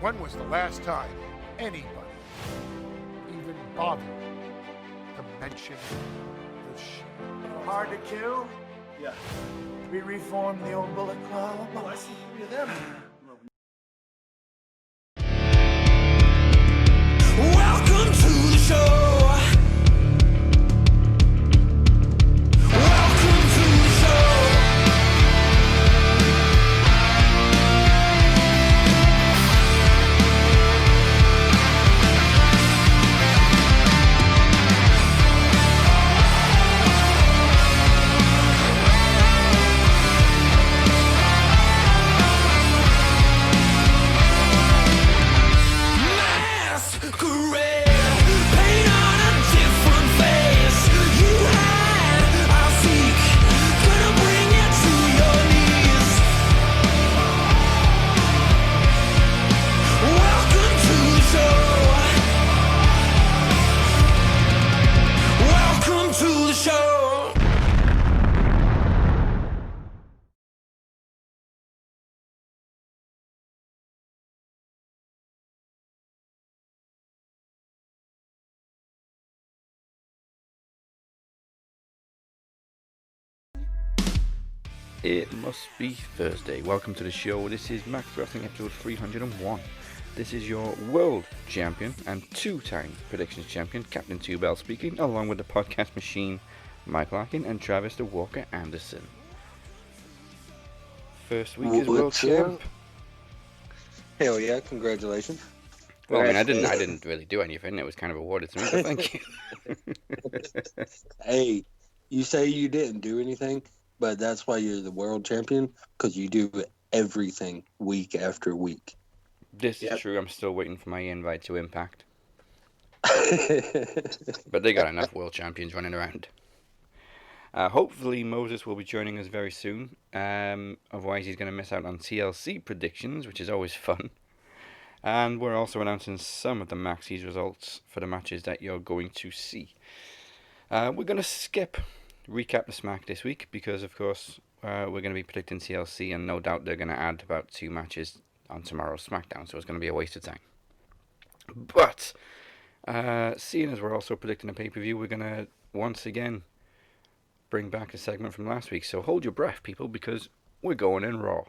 When was the last time anybody even bothered to mention the show? Hard to kill? Yeah. We reformed the old Bullet Club. Oh, I see 3 of them. Welcome to the show. Welcome to the show. It must be Thursday. Welcome to the show. This is Max Wrestling episode 301. This is your world champion and two-time predictions champion, Captain Two Bell speaking, along with the podcast machine, Mike Larkin and Travis the Walker Anderson. First week is world champ. Hell yeah, congratulations. Well, I mean, I didn't really do anything. It was kind of awarded to me, but thank you. Hey, you say you didn't do anything, but that's why you're the world champion, because you do everything week after week. This is true. I'm still waiting for my invite to Impact. But they got enough world champions running around. Hopefully Moses will be joining us very soon. Otherwise he's going to miss out on TLC predictions, which is always fun. And we're also announcing some of the Maxies results for the matches that you're going to see. We're going to recap the Smack this week because, of course, we're going to be predicting TLC, and no doubt they're going to add about 2 matches on tomorrow's SmackDown, so it's going to be a waste of time. But, seeing as we're also predicting a pay-per-view, we're going to, once again, bring back a segment from last week. So hold your breath, people, because we're going in Raw.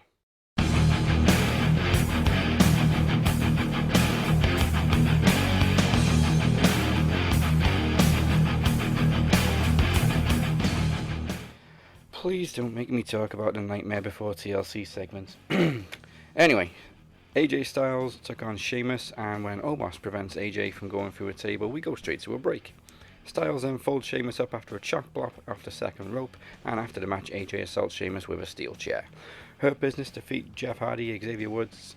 Please don't make me talk about the Nightmare Before TLC segments. Anyway, AJ Styles took on Sheamus, and when Omos prevents AJ from going through a table, we go straight to a break. Styles then folds Sheamus up after a chalk block off the second rope, and after the match, AJ assaults Sheamus with a steel chair. Hurt Business defeat Jeff Hardy, Xavier Woods,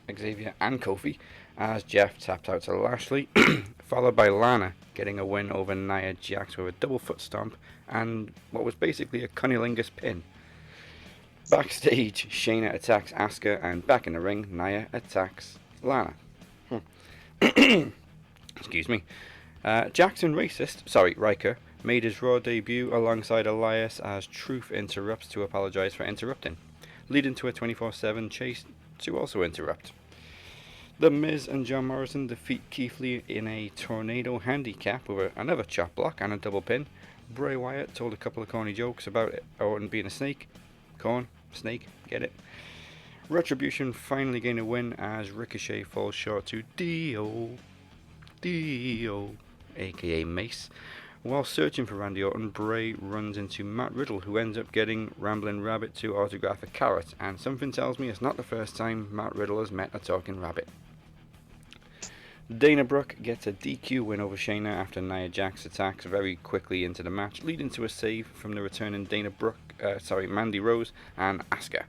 and Kofi, as Jeff tapped out to Lashley, followed by Lana getting a win over Nia Jax with a double foot stomp and what was basically a cunnilingus pin. Backstage, Shayna attacks Asuka, and back in the ring, Nia attacks Lana. Excuse me. Riker, made his Raw debut alongside Elias as Truth interrupts to apologize for interrupting, leading to a 24/7 chase to also interrupt. The Miz and John Morrison defeat Keith Lee in a tornado handicap with another chop block and a double pin. Bray Wyatt told a couple of corny jokes about Orton being a snake. Snake, get it? Retribution finally gained a win as Ricochet falls short to Dio, aka Mace. While searching for Randy Orton, Bray runs into Matt Riddle, who ends up getting Ramblin' Rabbit to autograph a carrot, and something tells me it's not the first time Matt Riddle has met a talking rabbit. Dana Brooke gets a DQ win over Shayna after Nia Jax attacks very quickly into the match, leading to a save from the returning Mandy Rose and Asuka.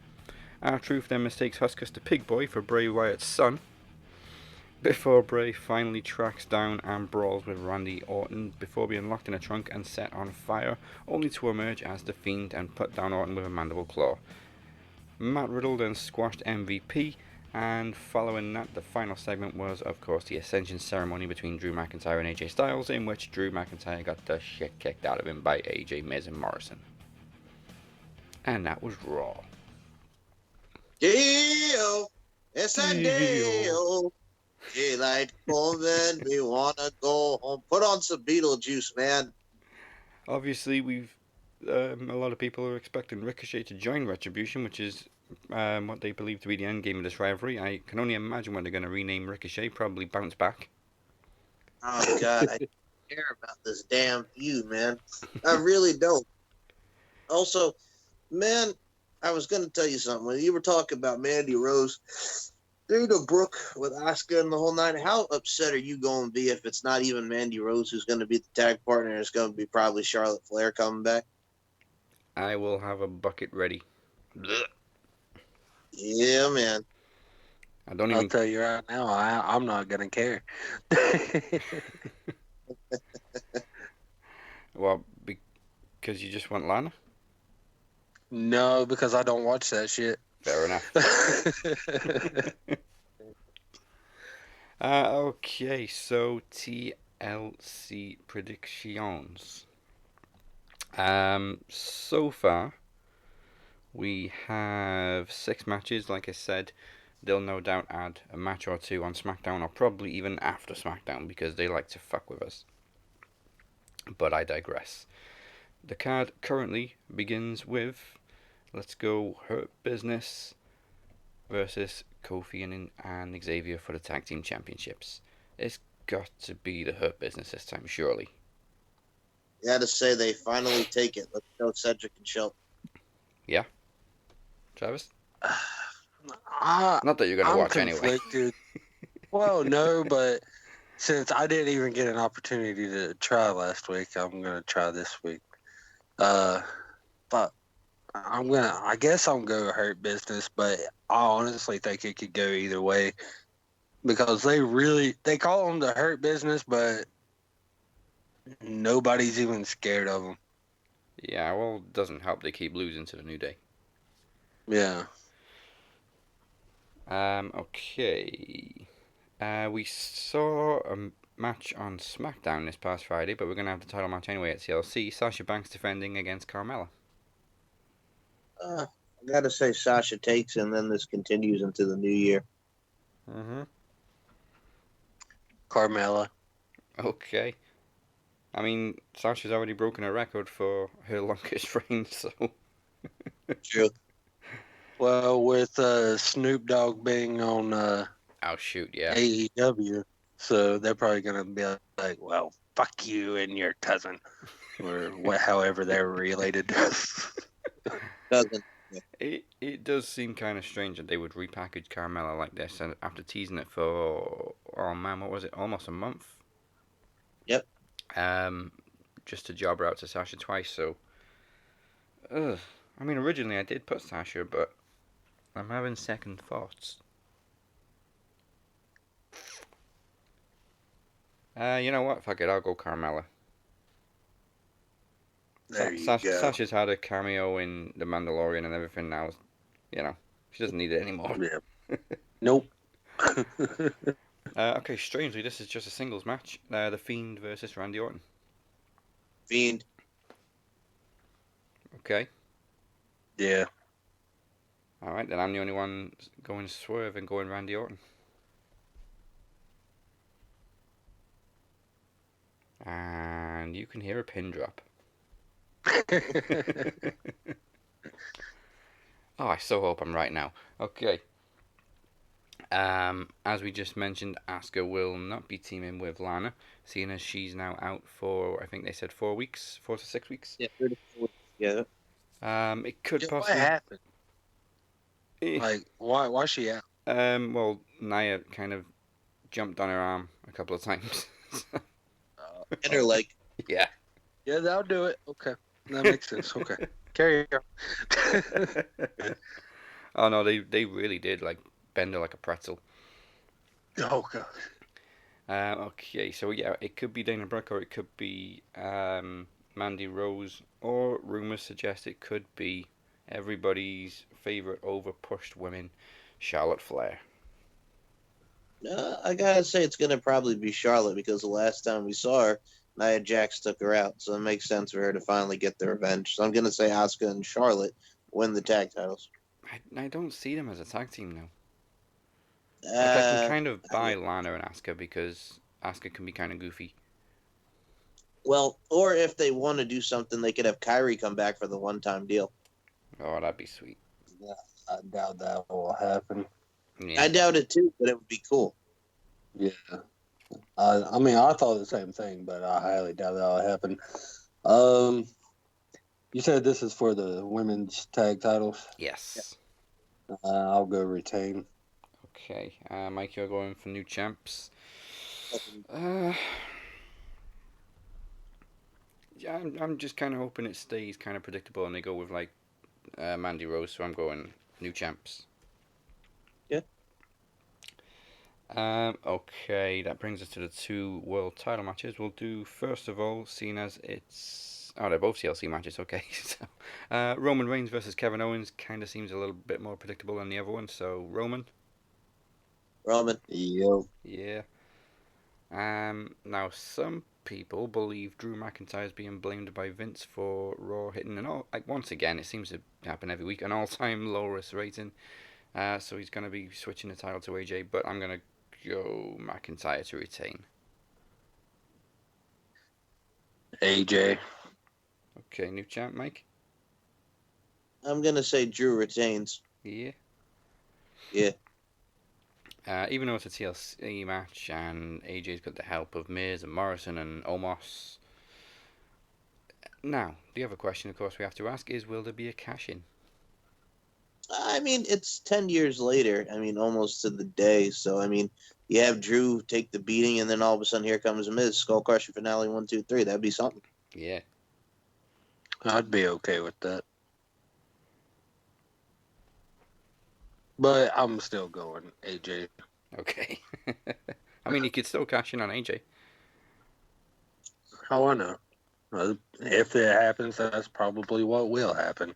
R-Truth then mistakes Huskus to Pig Boy for Bray Wyatt's son, before Bray finally tracks down and brawls with Randy Orton before being locked in a trunk and set on fire, only to emerge as the Fiend and put down Orton with a mandible claw. Matt Riddle then squashed MVP, and following that, the final segment was, of course, the Ascension ceremony between Drew McIntyre and AJ Styles, in which Drew McIntyre got the shit kicked out of him by AJ, Miz, and Morrison. And that was Raw. Yeah. It's a day, oh, daylight coming, we wanna go home. Put on some Beetlejuice, man. Obviously, we've a lot of people are expecting Ricochet to join Retribution, which is what they believe to be the end game of this rivalry. I can only imagine when they're going to rename Ricochet, probably bounce back. Oh, God, I don't care about this damn feud, man. I really don't. Also, man, I was going to tell you something. When you were talking about Mandy Rose, Dana Brooke with Asuka and the whole night, how upset are you going to be if it's not even Mandy Rose who's going to be the tag partner and it's going to be probably Charlotte Flair coming back? I will have a bucket ready. Blech. Yeah, man. I don't I'll even. tell you right now, I'm not gonna care. Well, because you just want Lana? No, because I don't watch that shit. Fair enough. Okay, so TLC predictions. So far, we have 6 matches. Like I said, they'll no doubt add a match or two on SmackDown, or probably even after SmackDown, because they like to fuck with us. But I digress. The card currently begins with, let's go, Hurt Business versus Kofi and Xavier for the Tag Team Championships. It's got to be the Hurt Business this time, surely. You got to say they finally take it. Let's go Cedric and Shelton. Yeah? Travis? Not that you're going to watch anyway. Well, no, but since I didn't even get an opportunity to try last week, I'm going to try this week. But I guess I'm going to Hurt Business, but I honestly think it could go either way because they call them the Hurt Business, but nobody's even scared of them. Yeah, well, it doesn't help they keep losing to the New Day. Yeah. Okay. We saw a match on SmackDown this past Friday, but we're going to have the title match anyway at TLC. Sasha Banks defending against Carmella. I got to say Sasha takes, and then this continues into the new year. Mm-hmm. Carmella. Okay. I mean, Sasha's already broken a record for her longest reign, so... True. Well, with Snoop Dogg being on Oh, shoot, yeah. AEW, so they're probably going to be like, well, fuck you and your cousin, or however they're related. Doesn't. It does seem kind of strange that they would repackage Carmella like this and after teasing it for, oh man, what was it, almost a month? Yep. Just to job her out to Sasha twice, so... I mean, originally I did put Sasha, but I'm having second thoughts. You know what? Fuck it, I'll go Carmella. There you Sasha, go. Sasha's had a cameo in The Mandalorian and everything now. You know, she doesn't need it anymore. Yeah. Nope. Okay, strangely, this is just a singles match. The Fiend versus Randy Orton. Fiend. Okay. Yeah. Alright, then I'm the only one going Swerve and going Randy Orton. And you can hear a pin drop. Oh, I so hope I'm right now. Okay. As we just mentioned, Asuka will not be teaming with Lana, seeing as she's now out for, I think they said 4 weeks, 4 to 6 weeks. Yeah, 34. Yeah. It could What possibly. happened? Eh, Like, why's she out? well, Nia kind of jumped on her arm a couple of times. And her leg. Yeah. Yeah, that'll do it. Okay. That makes sense. Okay. Carry on. Oh no, they really did like bend her like a pretzel. Oh, God. Okay, so yeah, it could be Dana Brooke or it could be Mandy Rose, or rumors suggest it could be everybody's favorite over-pushed women, Charlotte Flair. I gotta say it's gonna probably be Charlotte because the last time we saw her, Nia Jax took her out, so it makes sense for her to finally get the revenge. So I'm gonna say Asuka and Charlotte win the tag titles. I don't see them as a tag team now. Like, I can Uh, kind of buy Lana and Asuka because Asuka can be kind of goofy. well, or if they want to do something, they could have Kyrie come back for the one-time deal. Oh, that'd be sweet. I doubt that will happen. Yeah. I doubt it too, but it would be cool. Yeah. I mean, I thought the same thing, but I highly doubt that'll happen. You said this is for the women's tag titles. Yes. I'll go retain. Okay. Mike, you're going for new champs. Yeah, I'm just kind of hoping it stays kind of predictable and they go with like Mandy Rose, so I'm going new champs. Yeah. Okay, that brings us to the 2 world title matches. We'll do first of all, seeing as they're both TLC matches. Okay, so Roman Reigns versus Kevin Owens kind of seems a little bit more predictable than the other one. So Roman. Yep. Yeah. Now some people believe Drew McIntyre is being blamed by Vince for Raw hitting once again, it seems to happen every week, an all-time lowest rating. So he's going to be switching the title to AJ, but I'm going to go McIntyre to retain. AJ. Okay, new champ, Mike? I'm gonna say Drew retains. Yeah. Yeah. Even though it's a TLC match and AJ's got the help of Miz and Morrison and Omos. Now, the other question, of course, we have to ask is, will there be a cash-in? I mean, it's 10 years later. I mean, almost to the day. So, I mean, you have Drew take the beating, and then all of a sudden, here comes Miz. Skull Crusher finale 1, 2, 3. That'd be something. Yeah. I'd be okay with that. But I'm still going AJ. Okay. I mean, you could still cash in on AJ. How I know? If it happens, that's probably what will happen.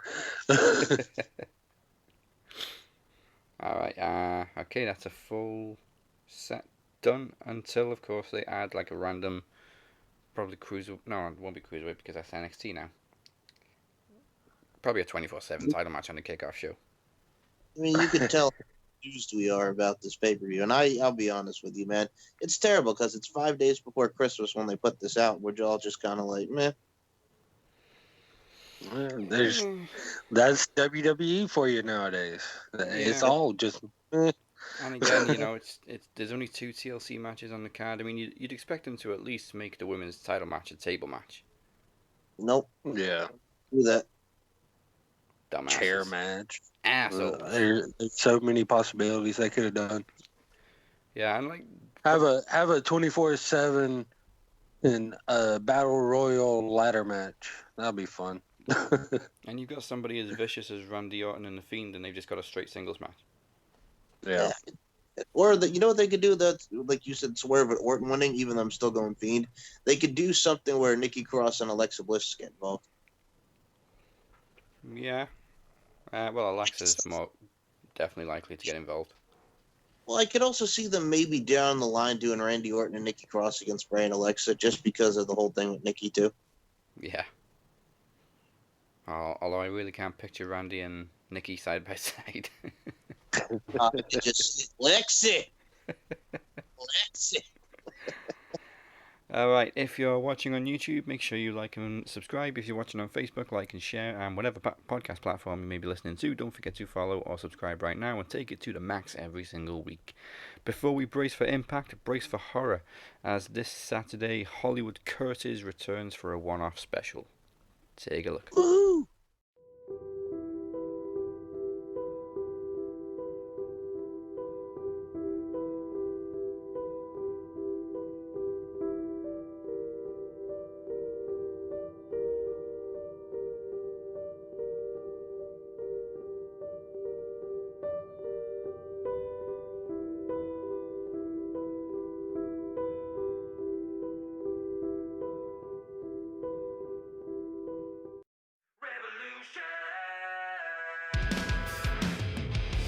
Alright, okay, that's a full set done until, of course, they add like a random, probably cruiser. No, it won't be cruiserweight because that's NXT now. Probably a 24/7 title match on the kickoff show. I mean, you can tell how confused we are about this pay-per-view. And I'll be honest with you, man. It's terrible because it's 5 days before Christmas when they put this out. We're all just kind of like, meh. That's WWE for you nowadays. It's all just. And again, you know, it's there's only 2 TLC matches on the card. I mean, you'd expect them to at least make the women's title match a table match. Nope. Yeah. Do that. Dumbasses. Chair match. Assholes. There's so many possibilities they could have done. Yeah, and like Have a 24/7 and a battle royal ladder match. That'd be fun. and you've got somebody as vicious as Randy Orton and the Fiend, and they've just got a straight singles match. Yeah. Or you know what they could do? That, like you said, Swerve with Orton winning, even though I'm still going Fiend. They could do something where Nikki Cross and Alexa Bliss get involved. Yeah. Well, Alexa's more definitely likely to get involved. Well, I could also see them maybe down the line doing Randy Orton and Nikki Cross against Bray and Alexa just because of the whole thing with Nikki, too. Yeah. Although I really can't picture Randy and Nikki side by side. Just Lexi. Alright, if you're watching on YouTube, make sure you like and subscribe. If you're watching on Facebook, like and share. And whatever podcast platform you may be listening to, don't forget to follow or subscribe right now and take it to the max every single week. Before we brace for impact, brace for horror, as this Saturday, Hollywood Curtis returns for a one-off special. Take a look. Woohoo!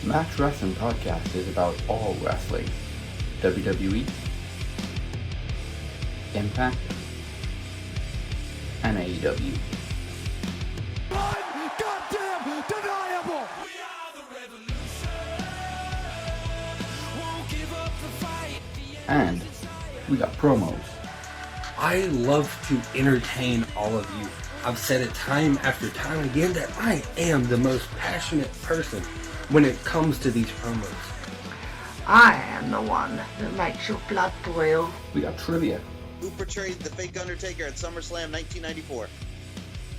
Max Wrestling Podcast is about all wrestling. WWE, Impact, and AEW. Goddamn deniable! We are the revolution. Won't give And we got promos. I love to entertain all of you. I've said it time after time again that I am the most passionate person when it comes to these promos. I am the one that makes your blood boil. We got trivia. Who portrayed the fake Undertaker at SummerSlam 1994?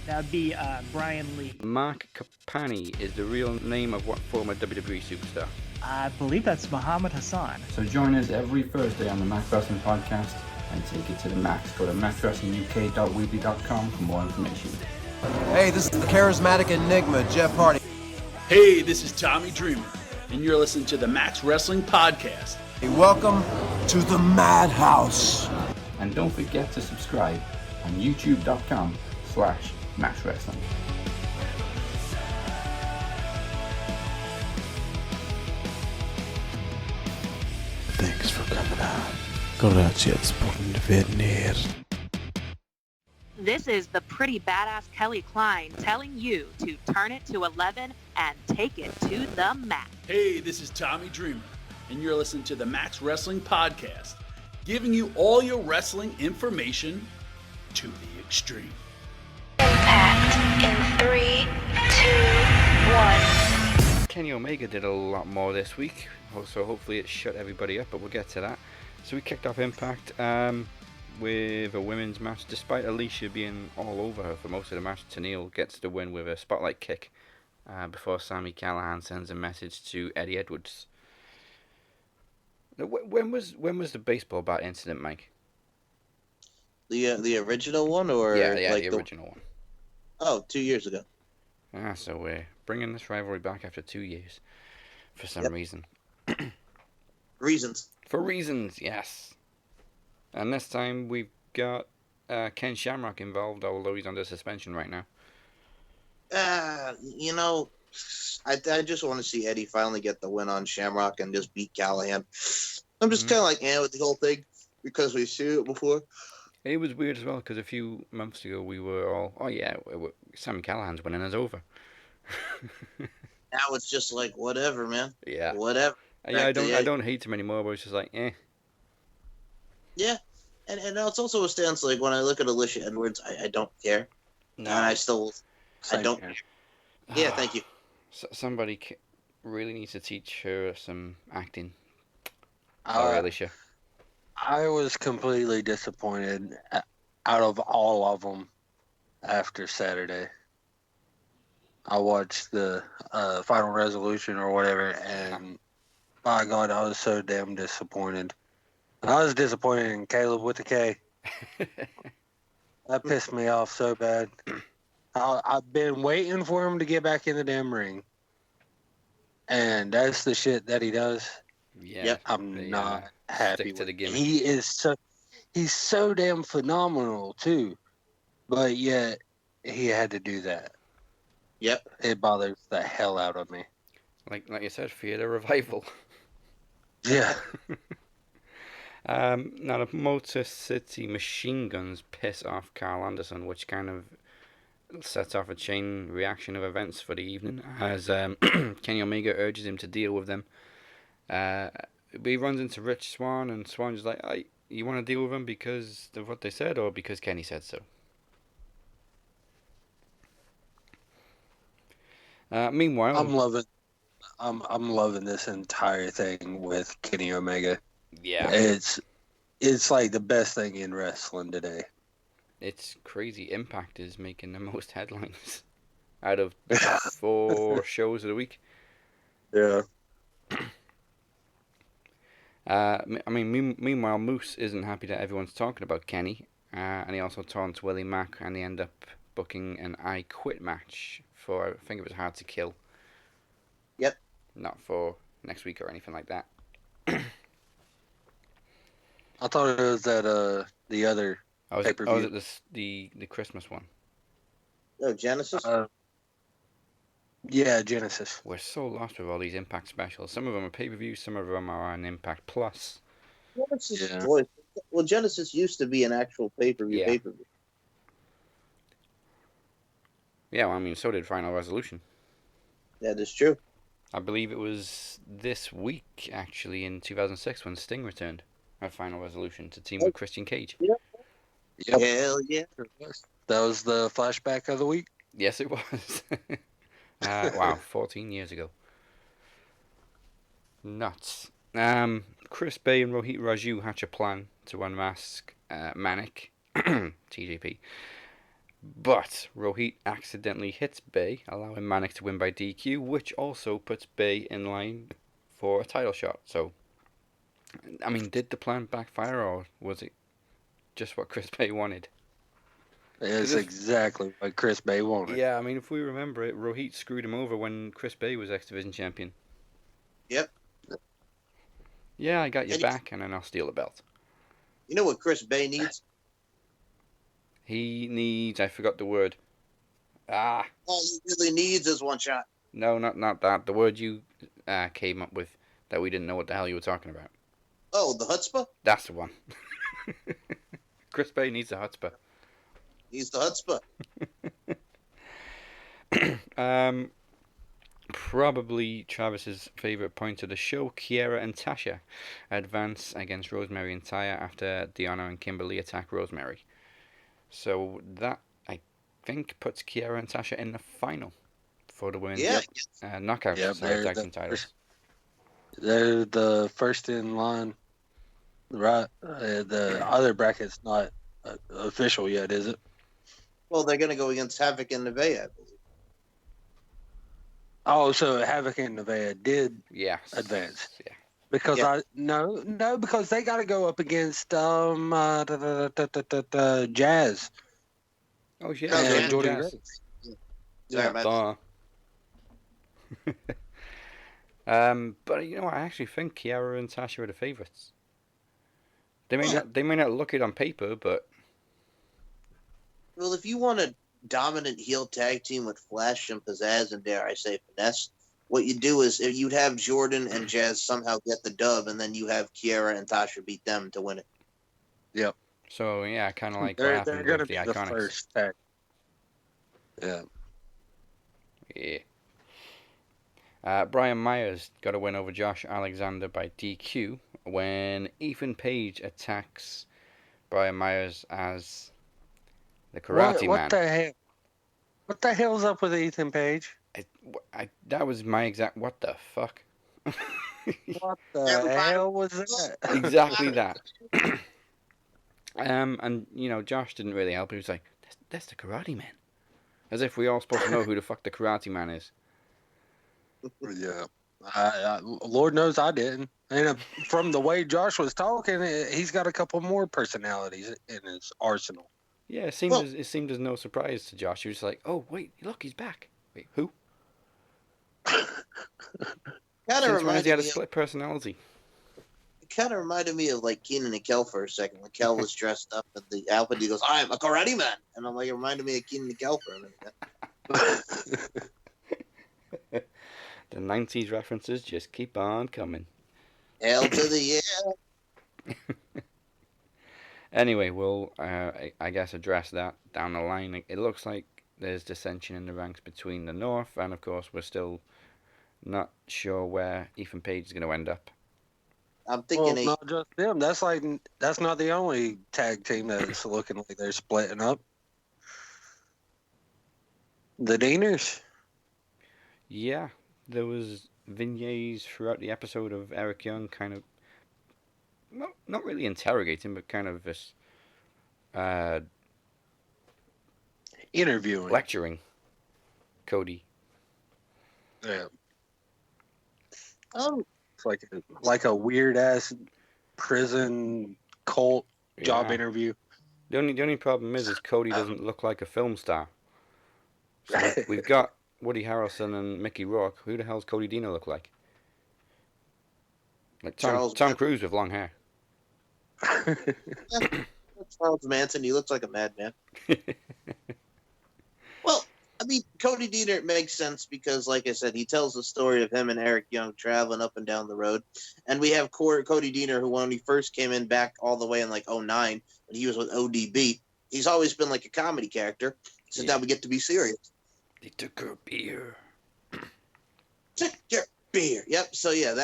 That'd be Brian Lee. Mark Kapani is the real name of what former WWE superstar? I believe that's Muhammad Hassan. So join us every Thursday on the Max Wrestling Podcast and take it to the max. Go to maxwrestlinguk.weebly.com for more information. Hey, this is the charismatic enigma, Jeff Hardy. Hey, this is Tommy Dreamer, and you're listening to the Max Wrestling Podcast. Hey, welcome to the Madhouse. And don't forget to subscribe on youtube.com/maxwrestling. Thanks for coming on. Gracias por venir. This is the pretty badass Kelly Klein telling you to turn it to 11 and take it to the max. Hey, this is Tommy Dreamer, and you're listening to the Max Wrestling Podcast, giving you all your wrestling information to the extreme. Impact in 3, 2, 1. Kenny Omega did a lot more this week, so hopefully it shut everybody up, but we'll get to that. So we kicked off Impact with a women's match. Despite Alicia being all over her for most of the match, Tenille gets the win with a spotlight kick before Sami Callihan sends a message to Eddie Edwards. Now, when was the baseball bat incident, Mike? The original one, or yeah, like the original one. Oh, 2 years ago. So we're bringing this rivalry back after 2 years for some reason. Reasons. For reasons, yes. And this time we've got Ken Shamrock involved, although he's under suspension right now. You know, I just want to see Eddie finally get the win on Shamrock and just beat Callahan. I'm just kind of like, with the whole thing because we've seen it before. It was weird as well because a few months ago we were all, Sami Callahan's winning us over. Now it's just like, whatever, man. Yeah. Whatever. Yeah, I don't hate him anymore, but it's just like, eh. Yeah, and it's also a stance like when I look at Alicia Edwards, I don't care. No. And I don't care. Yeah, thank you. Somebody really needs to teach her some acting. Sorry, Alicia. I was completely disappointed out of all of them after Saturday. I watched the Final Resolution or whatever, and by God, I was so damn disappointed. I was disappointed in Caleb with the K. That pissed me off so bad. I've been waiting for him to get back in the damn ring. And that's the shit that he does. Yeah. Yep. I'm not happy with the gimmick. He's so damn phenomenal too. But yet he had to do that. Yep. It bothers the hell out of me. Like you said, fear the revival. Yeah. Now the Motor City Machine Guns piss off Carl Anderson, which kind of sets off a chain reaction of events for the evening, as Kenny Omega urges him to deal with them. But he runs into Rich Swann, and Swann's like, you want to deal with them because of what they said, or because Kenny said so? Meanwhile, I'm loving this entire thing with Kenny Omega. Yeah, it's like the best thing in wrestling today. It's crazy. Impact is making the most headlines out of 4 shows of the week. Yeah. Meanwhile, Moose isn't happy that everyone's talking about Kenny, and he also taunts Willie Mack, and they end up booking an I Quit match for, I think it was Hard to Kill. Yep. Not for next week or anything like that. I thought it was at the other pay-per-view. Was it the Christmas one? Oh, Genesis? Yeah, Genesis. We're so lost with all these Impact specials. Some of them are pay-per-views, some of them are on Impact Plus. Genesis, well, Genesis used to be an actual pay-per-view pay-per-view. Yeah, well, I mean, so did Final Resolution. That is true. I believe it was this week, actually, in 2006, when Sting returned. at Final Resolution to team with Christian Cage. Yep. Yep. Hell yeah. That was the flashback of the week. Yes, it was. Wow, 14 years ago. Nuts. Chris Bay and Rohit Raju hatch a plan to unmask Manic, TJP. But Rohit accidentally hits Bay, allowing Manic to win by DQ, which also puts Bay in line for a title shot. So, I mean, did the plan backfire, or was it just what Chris Bay wanted? It's exactly what Chris Bay wanted. Yeah, I mean, if we remember it, Rohit screwed him over when Chris Bay was X Division champion. Yep. Yeah, I got your back, and then I'll steal the belt. You know what Chris Bay needs? He needs... I forgot the word. All he really needs is one shot. No, not that. The word you came up with that we didn't know what the hell you were talking about. Oh, the chutzpah? That's the one. Chris Bay needs the chutzpah. He's the chutzpah. Probably Travis's favourite point of the show, Kiera and Tasha advance against Rosemary and Taya after Deonna and Kimberly attack Rosemary. So that, I think, puts Kiera and Tasha in the final for the women's knockout tag team titles. They're the first in line. Right. The other bracket's not official yet, is it? Well, they're going to go against Havoc and Nevaeh, I believe. Oh, so Havoc and Nevaeh did advance. Yeah. Because because they got to go up against Jazz. Oh yeah, and Jordan Jazz. Grace. Sorry, but you know, I actually think Kiara and Tasha are the favourites. They may not look it on paper, but well, if you want a dominant heel tag team with flash and pizzazz and dare I say finesse, what you do is you'd have Jordan and Jazz somehow get the dub, and then you have Kiera and Tasha beat them to win it. Yep. So yeah, kind of like they're what happened going to with be the the Iconics. first tag. Yeah. Yeah. Brian Myers got a win over Josh Alexander by DQ when Ethan Page attacks Brian Myers as the Karate Man. What the hell? What the hell's up with Ethan Page? That was my exact. What the fuck? What the hell was that? Exactly that. And you know, Josh didn't really help. He was like, "That's the Karate Man," as if we all supposed to know who the fuck the Karate Man is. Yeah. Lord knows I didn't. And from the way Josh was talking, he's got a couple more personalities in his arsenal. Yeah, it seemed as no surprise to Josh. He was like, "Oh wait, look, he's back." Wait, who? Since when has he had a split personality? It kind of reminded me of like Keenan and Kel for a second. Like Kel was dressed up at the outfit. He goes, "I'm a Karate Man," and I'm like, it reminded me of Keenan and Kel for a minute. The 90s references just keep on coming. Hell to the yeah. Anyway, we'll, I guess, address that down the line. It looks like there's dissension in the ranks between the North, and of course, we're still not sure where Ethan Page is going to end up. I'm thinking not just them. That's not the only tag team that's looking like they're splitting up. The Deaners. Yeah, there was vignettes throughout the episode of Eric Young kind of, not really interrogating, but kind of this interviewing, lecturing Cody. Yeah. It's like a weird ass prison cult job interview. The only problem is Cody doesn't look like a film star. So we've got Woody Harrelson and Mickey Rourke. Who the hell's Cody Deaner look like? Like Tom Cruise with long hair. Charles Manson, he looks like a madman. Well, I mean, Cody Deaner makes sense because, like I said, he tells the story of him and Eric Young traveling up and down the road. And we have Cody Deaner, who when he first came in back all the way in like 2009, when he was with ODB, he's always been like a comedy character. So now we get to be serious. They took her beer. Took your beer. Yep. So yeah,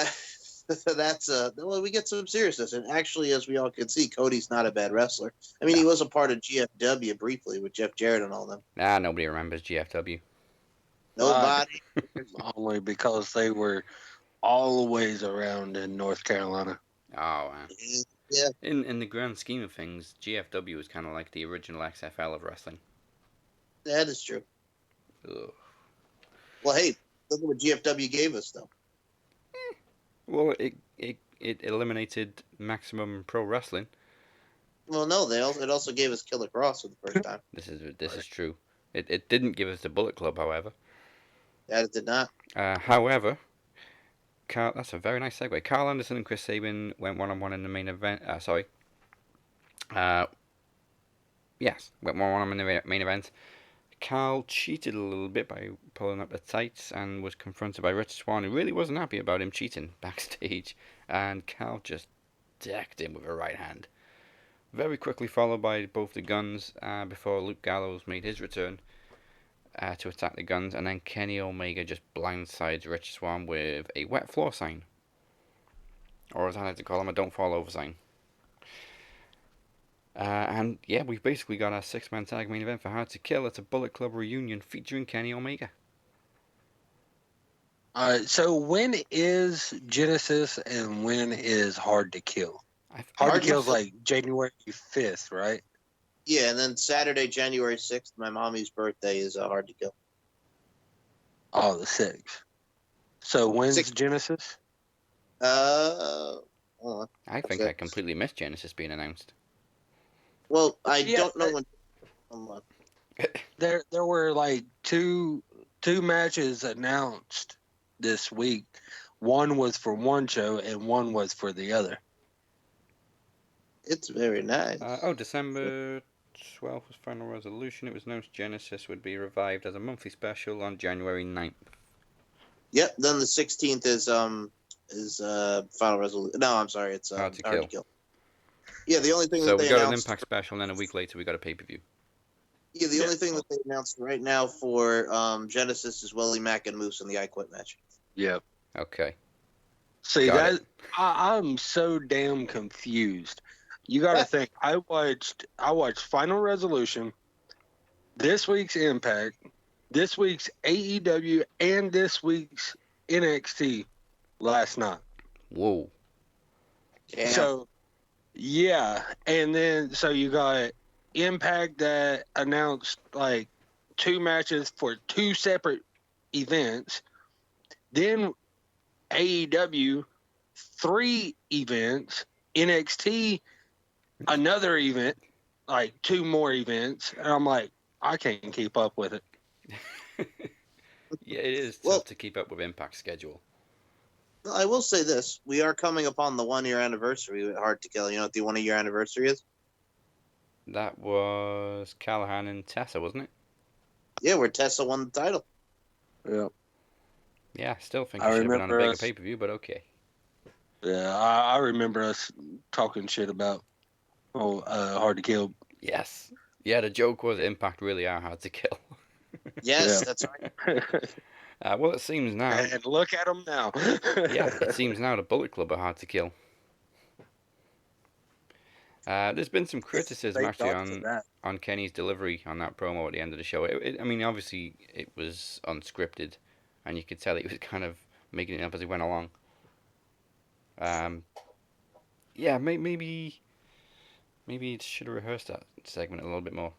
That's well, we get some seriousness, and actually, as we all can see, Cody's not a bad wrestler. I mean, he was a part of GFW briefly with Jeff Jarrett and all them. Nah, nobody remembers GFW. Nobody. Only because they were always around in North Carolina. Oh, wow. Yeah. In the grand scheme of things, GFW is kind of like the original XFL of wrestling. That is true. Ugh. Well, hey, look at what GFW gave us, though. Well, it eliminated Maximum Pro Wrestling. Well, no, it also gave us Killer Cross for the first time. This is true. It didn't give us the Bullet Club, however. That it did not. However, that's a very nice segue. Carl Anderson and Chris Sabin went one-on-one in the main event. Yes, went one-on-one in the main event. Carl cheated a little bit by pulling up the tights and was confronted by Rich Swann, who really wasn't happy about him cheating backstage. And Carl just decked him with a right hand. Very quickly followed by both the Guns before Luke Gallows made his return to attack the Guns. And then Kenny Omega just blindsides Rich Swann with a wet floor sign. Or as I like to call him, a don't fall over sign. And yeah, we've basically got our 6-man tag main event for Hard to Kill. It's a Bullet Club reunion featuring Kenny Omega. So when is Genesis and when is Hard to Kill? Hard to Kill is like January 5th, right? Yeah, and then Saturday, January 6th, my mommy's birthday is Hard to Kill. Oh, the 6th. So when's Genesis? I think I completely missed Genesis being announced. Well, I don't know when. There were like two matches announced this week. One was for one show and one was for the other. It's very nice. December 12th was Final Resolution. It was announced Genesis would be revived as a monthly special on January 9th. Yep. Then the 16th is Final Resolution. No, I'm sorry. It's Hard to Kill. Yeah, the only thing so that we they got announced, an Impact special, and then a week later we got a pay-per-view. Yeah, the only thing that they announced right now for Genesis is Willie Mack and Moose in the I Quit match. Yep. Okay. See, I'm so damn confused. You got to think. I watched Final Resolution, this week's Impact, this week's AEW, and this week's NXT last night. Whoa. Damn. So, yeah, and then so you got Impact that announced like 2 matches for 2 separate events. Then AEW 3 events. NXT another event, like 2 more events. And I'm like, I can't keep up with it. Yeah, it is tough to keep up with Impact's schedule. I will say this. We are coming upon the 1-year anniversary with Hard to Kill. You know what the 1-year anniversary is? That was Callahan and Tessa, wasn't it? Yeah, where Tessa won the title. Yeah. Yeah, I still think it should have been on a bigger pay-per-view, but okay. Yeah, I remember us talking shit about Hard to Kill. Yes. Yeah, the joke was Impact really are hard to kill. Yes, that's right. Well, it seems now. And look at them now. Yeah, it seems now the Bullet Club are hard to kill. There's been some criticism actually on Kenny's delivery on that promo at the end of the show. I mean, obviously it was unscripted, and you could tell he was kind of making it up as he went along. Yeah, maybe it should have rehearsed that segment a little bit more.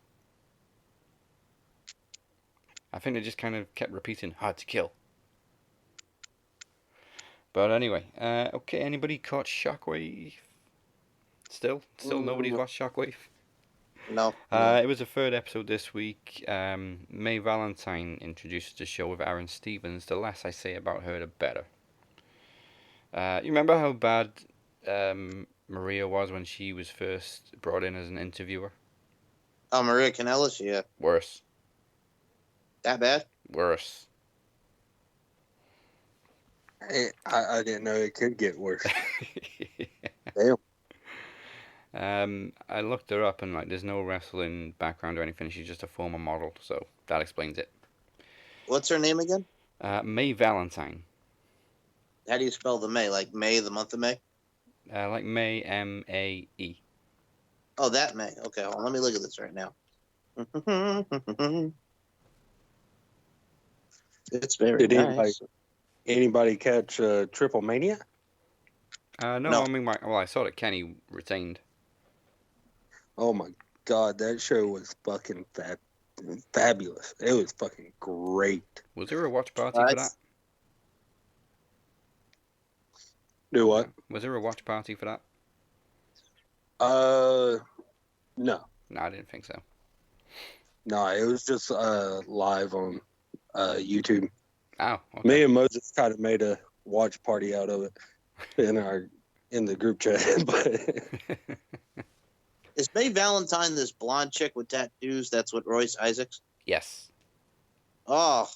I think they just kind of kept repeating "hard to kill." But anyway, okay. Anybody caught Shockwave? Still nobody's watched Shockwave. No. It was the 3rd episode this week. May Valentine introduced the show with Aaron Stevens. The less I say about her, the better. You remember how bad Maria was when she was first brought in as an interviewer? Oh, Maria Kanellis, yeah. Worse. That bad? Worse. I didn't know it could get worse. Damn. I looked her up and there's no wrestling background or anything. She's just a former model, so that explains it. What's her name again? May Valentine. How do you spell the May? Like May, the month of May? Like May, M-A-E. Oh, that May. Okay, hold on, let me look at this right now. It's very Did nice. anybody catch Triple Mania? No, I mean, I saw that Kenny retained. Oh my God, that show was fucking fabulous. It was fucking great. Was there a watch party for that? Do what? Was there a watch party for that? No. No, I didn't think so. No, it was just live on YouTube. Oh, okay. Me and Moses kind of made a watch party out of it in the group chat. But Is May Valentine this blonde chick with tattoos? That's what Royce Isaacs? Yes. Oh.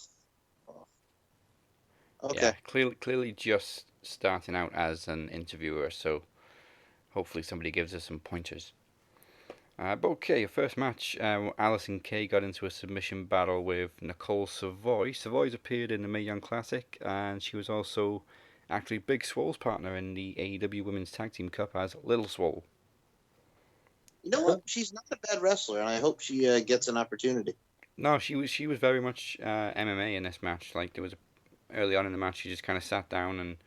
Okay. Yeah, clearly just starting out as an interviewer, so hopefully somebody gives us some pointers. But okay, first match, Allysin Kay got into a submission battle with Nicole Savoy. Savoy's appeared in the Mae Young Classic, and she was also actually Big Swole's partner in the AEW Women's Tag Team Cup as Little Swole. You know what? She's not a bad wrestler, and I hope she gets an opportunity. No, she was very much MMA in this match. Like, there was early on in the match, she just kind of sat down and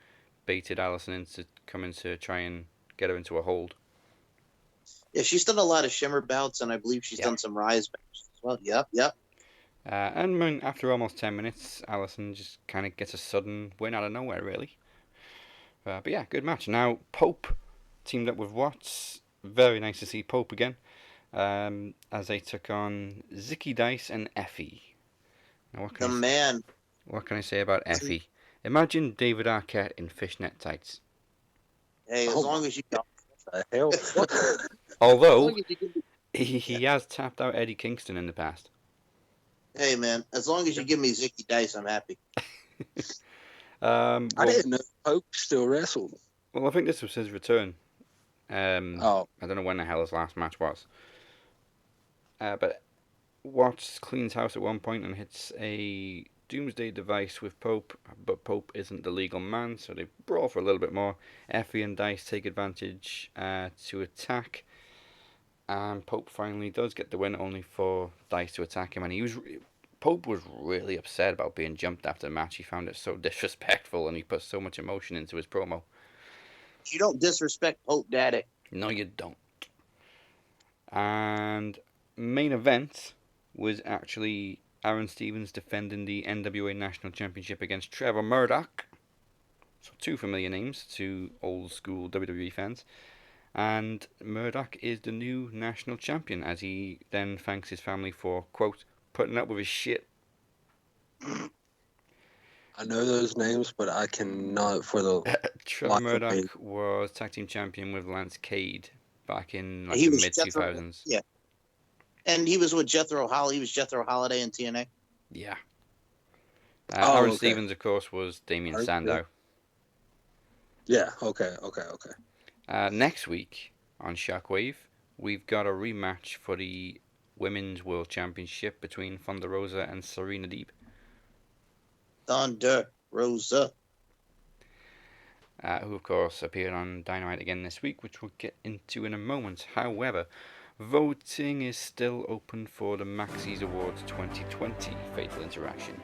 baited Allysin into coming to try and get her into a hold. Yeah, she's done a lot of Shimmer bouts, and I believe she's done some Rise matches as well. Yep. And after almost 10 minutes, Allysin just kind of gets a sudden win out of nowhere, really. But yeah, good match. Now, Pope teamed up with Watts. Very nice to see Pope again, as they took on Zicky Dice and Effie. Now, what can I say about Effie? Imagine David Arquette in fishnet tights. Hey, as long as you don't. What the hell? Although, he has tapped out Eddie Kingston in the past. Hey, man, as long as you give me Zicky Dice, I'm happy. I didn't know Pope still wrestled. Well, I think this was his return. I don't know when the hell his last match was. But Watts cleans house at one point and hits a Doomsday device with Pope, but Pope isn't the legal man, so they brawl for a little bit more. Effie and Dice take advantage to attack, and Pope finally does get the win, only for Dice to attack him. And Pope was really upset about being jumped after the match. He found it so disrespectful, and he put so much emotion into his promo. You don't disrespect Pope Daddy. No, you don't. And main event was actually Aaron Stevens defending the NWA National Championship against Trevor Murdoch. So two familiar names to old school WWE fans. And Murdoch is the new national champion, as he then thanks his family for, quote, putting up with his shit. I know those names, but I cannot for the Trevor Murdoch was tag team champion with Lance Cade back in the mid 2000s. Yeah, and he was with Jethro Holliday. He was Jethro Holliday in TNA. Yeah. Aaron Stevens, of course, was Damien Sandow. Yeah. Okay. Next week on Shockwave, we've got a rematch for the Women's World Championship between Thunder Rosa and Serena Deeb. Thunder Rosa. Who, of course, appeared on Dynamite again this week, which we'll get into in a moment. However, voting is still open for the Maxies Awards 2020 Fatal Interaction.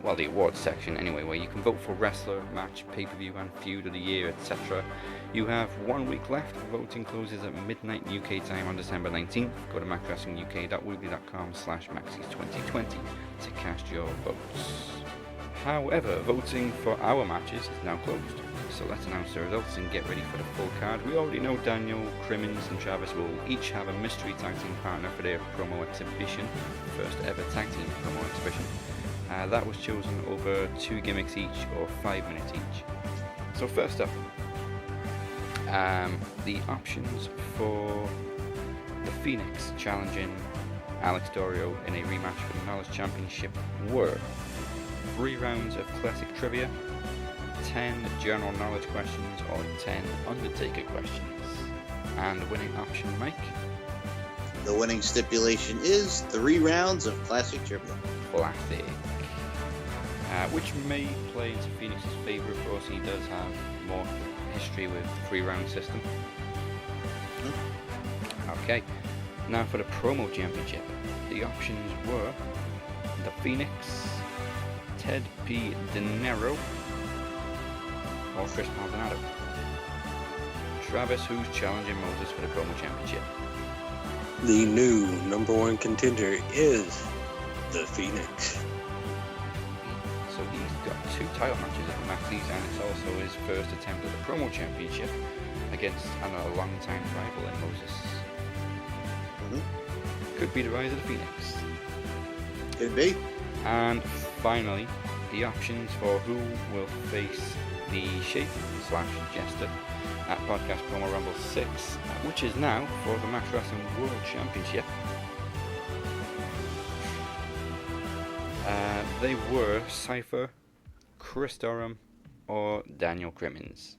Well, the awards section anyway, where you can vote for wrestler, match, pay-per-view and feud of the year, etc. You have 1 week left. Voting closes at midnight UK time on December 19th. Go to maxwrestlinguk.weebly.com/Maxies2020 to cast your votes. However, voting for our matches is now closed, so let's announce the results and get ready for the full card. We already know Daniel, Crimmins and Travis will each have a mystery tag team partner for their promo exhibition, first ever tag team promo exhibition. That was chosen over 2 gimmicks each or 5 minutes each. So first up, the options for the Phoenix challenging Alex Dorio in a rematch for the Knowledge Championship were 3 rounds of classic trivia, 10 general knowledge questions, or 10 Undertaker questions. And the winning option, Mike? The winning stipulation is 3 rounds of classic trivia. Classic. which may play into Phoenix's favour. Of course, he does have more history with the 3-round system. Okay, now for the promo championship. The options were the Phoenix, Ted P. De Niro, or Chris Maldonado. Travis, who's challenging Moses for the promo championship? The new #1 contender is the Phoenix. So he's got 2 title matches at the Maxies, and it's also his first attempt at the promo championship against another long-time rival in Moses. Could be the rise of the Phoenix. Could be. And finally, the options for who will face the Shape/Jester at Podcast Promo Rumble 6, which is now for the Max Wrestling World Championship. They were Cypher, Chris Durham, or Daniel Crimmins.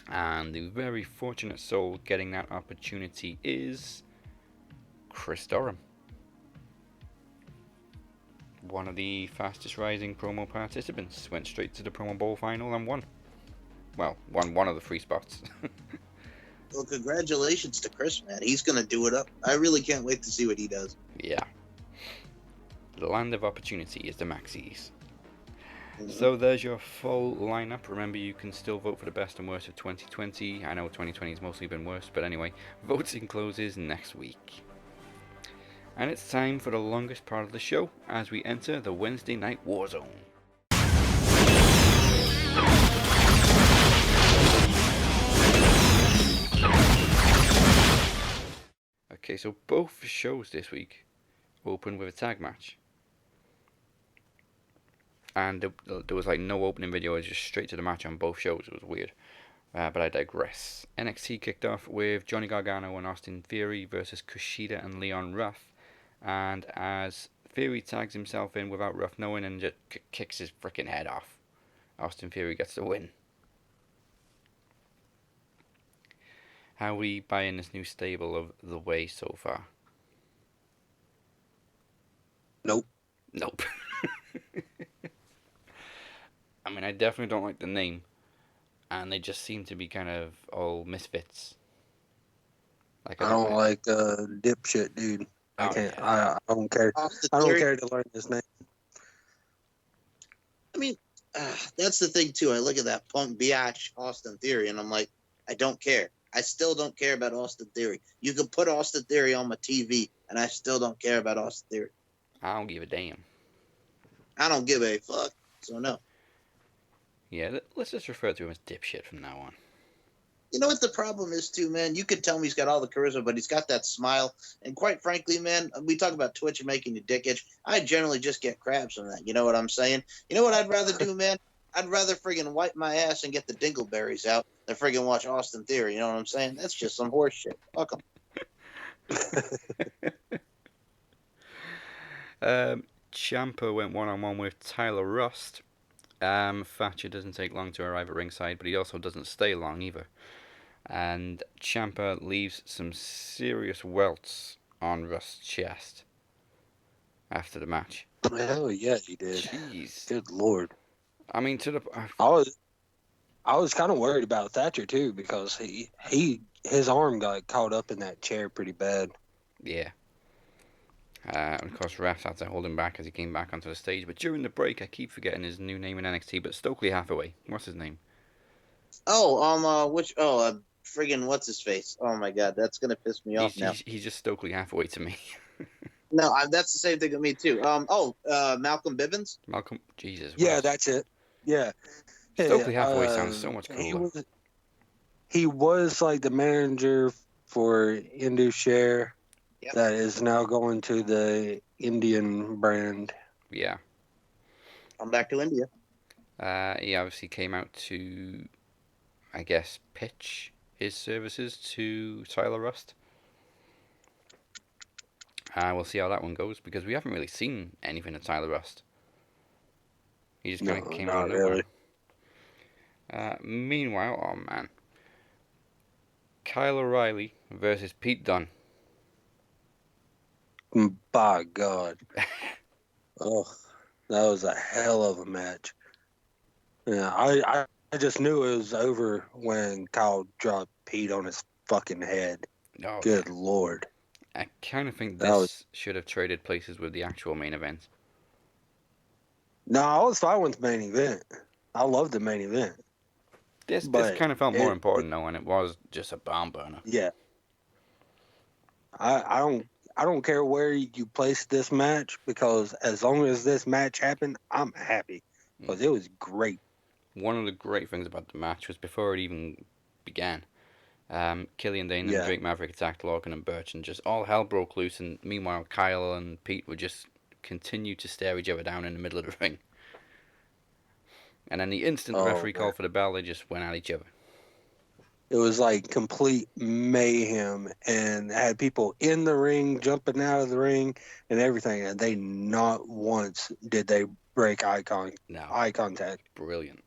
And the very fortunate soul getting that opportunity is Chris Durham. One of the fastest rising promo participants. Went straight to the promo bowl final and won. Well, won one of the 3 spots. Well, congratulations to Chris, man. He's going to do it up. I really can't wait to see what he does. Yeah. The land of opportunity is the Maxies. So there's your full lineup. Remember, you can still vote for the best and worst of 2020. I know 2020 has mostly been worse, but anyway, voting closes next week. And it's time for the longest part of the show as we enter the Wednesday Night War Zone. Okay, so both shows this week open with a tag match. And there was like no opening video, it was just straight to the match on both shows. It was weird. But I digress. NXT kicked off with Johnny Gargano and Austin Theory versus Kushida and Leon Ruff. And as Theory tags himself in without Ruff knowing and just kicks his freaking head off, Austin Theory gets the win. How are we buying this new stable of The Way so far? Nope. I mean, I definitely don't like the name. And they just seem to be kind of all misfits. Like I don't like dipshit, dude. I can't. Yeah. I don't care. I don't care to learn his name. I mean, that's the thing too. I look at that punk biatch Austin Theory, and I'm like, I don't care. I still don't care about Austin Theory. You can put Austin Theory on my TV, and I still don't care about Austin Theory. I don't give a damn. I don't give a fuck. So no. Yeah, let's just refer to him as dipshit from now on. You know what the problem is too, man? You could tell me he's got all the charisma, but he's got that smile. And quite frankly, man, we talk about Twitch and making you dick itch. I generally just get crabs from that. You know what I'm saying? You know what I'd rather do, man? I'd rather friggin' wipe my ass and get the dingleberries out than friggin' watch Austin Theory. You know what I'm saying? That's just some horse shit. Fuck him. Ciampa went one-on-one with Tyler Rust. Thatcher doesn't take long to arrive at ringside, but he also doesn't stay long either. And Ciampa leaves some serious welts on Rust's chest after the match. Hell yeah, he did. Jeez. Good lord. I mean, I was kind of worried about Thatcher too, because his arm got caught up in that chair pretty bad. Yeah. Of course, refs had to hold him back as he came back onto the stage. But during the break, I keep forgetting his new name in NXT, but Stokely Hathaway. What's his name? Friggin' what's his face? Oh my god, that's gonna piss me off now. He's just Stokely Hathaway to me. No, that's the same thing with me too. Malcolm Bivens. Malcolm, Jesus. Yeah, wow. that's it. Yeah. Stokely Hathaway sounds so much cooler. He was like the manager for Indushare. Yep. That is now going to the Indian brand. Yeah. I'm back to India. He obviously came out to, I guess, pitch his services to Tyler Rust. We'll see how that one goes, because we haven't really seen anything of Tyler Rust. He just kind of came out of nowhere. Really. Meanwhile, oh man. Kyle O'Reilly versus Pete Dunne. By God. Oh. That was a hell of a match. Yeah, I just knew it was over when Kyle dropped Pete on his fucking head. Oh, Good yeah. Lord. I kind of think That this should have traded places with the actual main event. No, I was fine with the main event. I love the main event. This But kind of felt more important though, and it was just a barn burner. Yeah. I don't care where you place this match, because as long as this match happened, I'm happy, because it was great. One of the great things about the match was before it even began, Killian Dane and Yeah. Drake Maverick attacked Lorcan and Birch, and just all hell broke loose. And meanwhile, Kyle and Pete would just continue to stare each other down in the middle of the ring. And then the instant the referee called for the bell, they just went at each other. It was like complete mayhem, and had people in the ring, jumping out of the ring, and everything. And they not once did they break eye contact. Brilliant.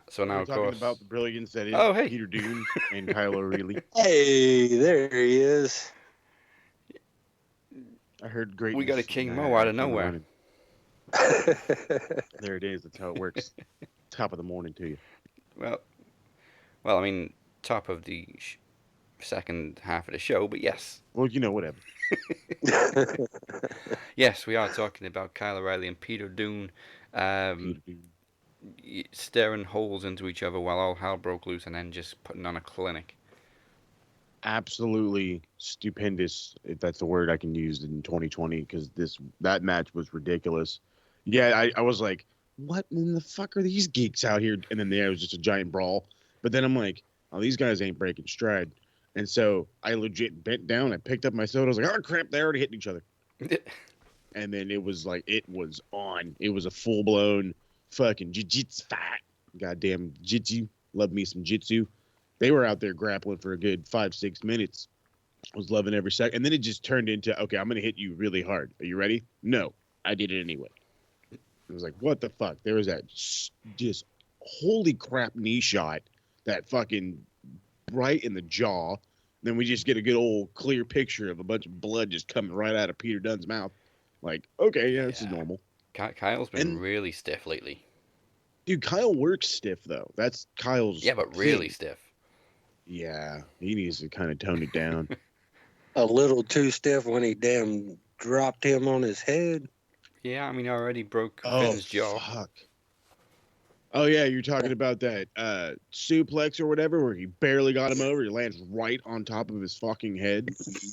So now, We're of talking course, about the brilliance that is hey. Peter Dune and Kyle O'Reilly. Hey, there he is. I heard greatness. We got a King Mo out of nowhere. There it is. That's how it works. Top of the morning to you. Well, I mean, top of the second half of the show, but yes. Well, whatever. Yes, we are talking about Kyle O'Reilly and Peter Dune, staring holes into each other while all hell broke loose, and then just putting on a clinic. Absolutely stupendous, if that's the word I can use in 2020, because that match was ridiculous. Yeah, I was like, what in the fuck are these geeks out here? And then there was just a giant brawl. But then I'm like, oh, these guys ain't breaking stride. And so I legit bent down. I picked up my soda. I was like, oh, crap, they're already hitting each other. And then it was like, it was on. It was a full-blown fucking jiu-jitsu fight. Goddamn jitsu. Love me some jitsu. They were out there grappling for a good 5-6 minutes. I was loving every second. And then it just turned into, okay, I'm going to hit you really hard. Are you ready? No. I did it anyway. I was like, what the fuck? There was that just holy crap knee shot that fucking right in the jaw. Then we just get a good old clear picture of a bunch of blood just coming right out of Peter Dunne's mouth. Like, okay, yeah, this is normal. Kyle's been really stiff lately. Dude, Kyle works stiff, though. That's Kyle's but really thing. stiff. Yeah, he needs to kind of tone it down. A little too stiff when he damn dropped him on his head. Yeah, I mean, I already broke Finn's jaw. Fuck. Oh, yeah, you're talking about that suplex or whatever where he barely got him over. He lands right on top of his fucking head.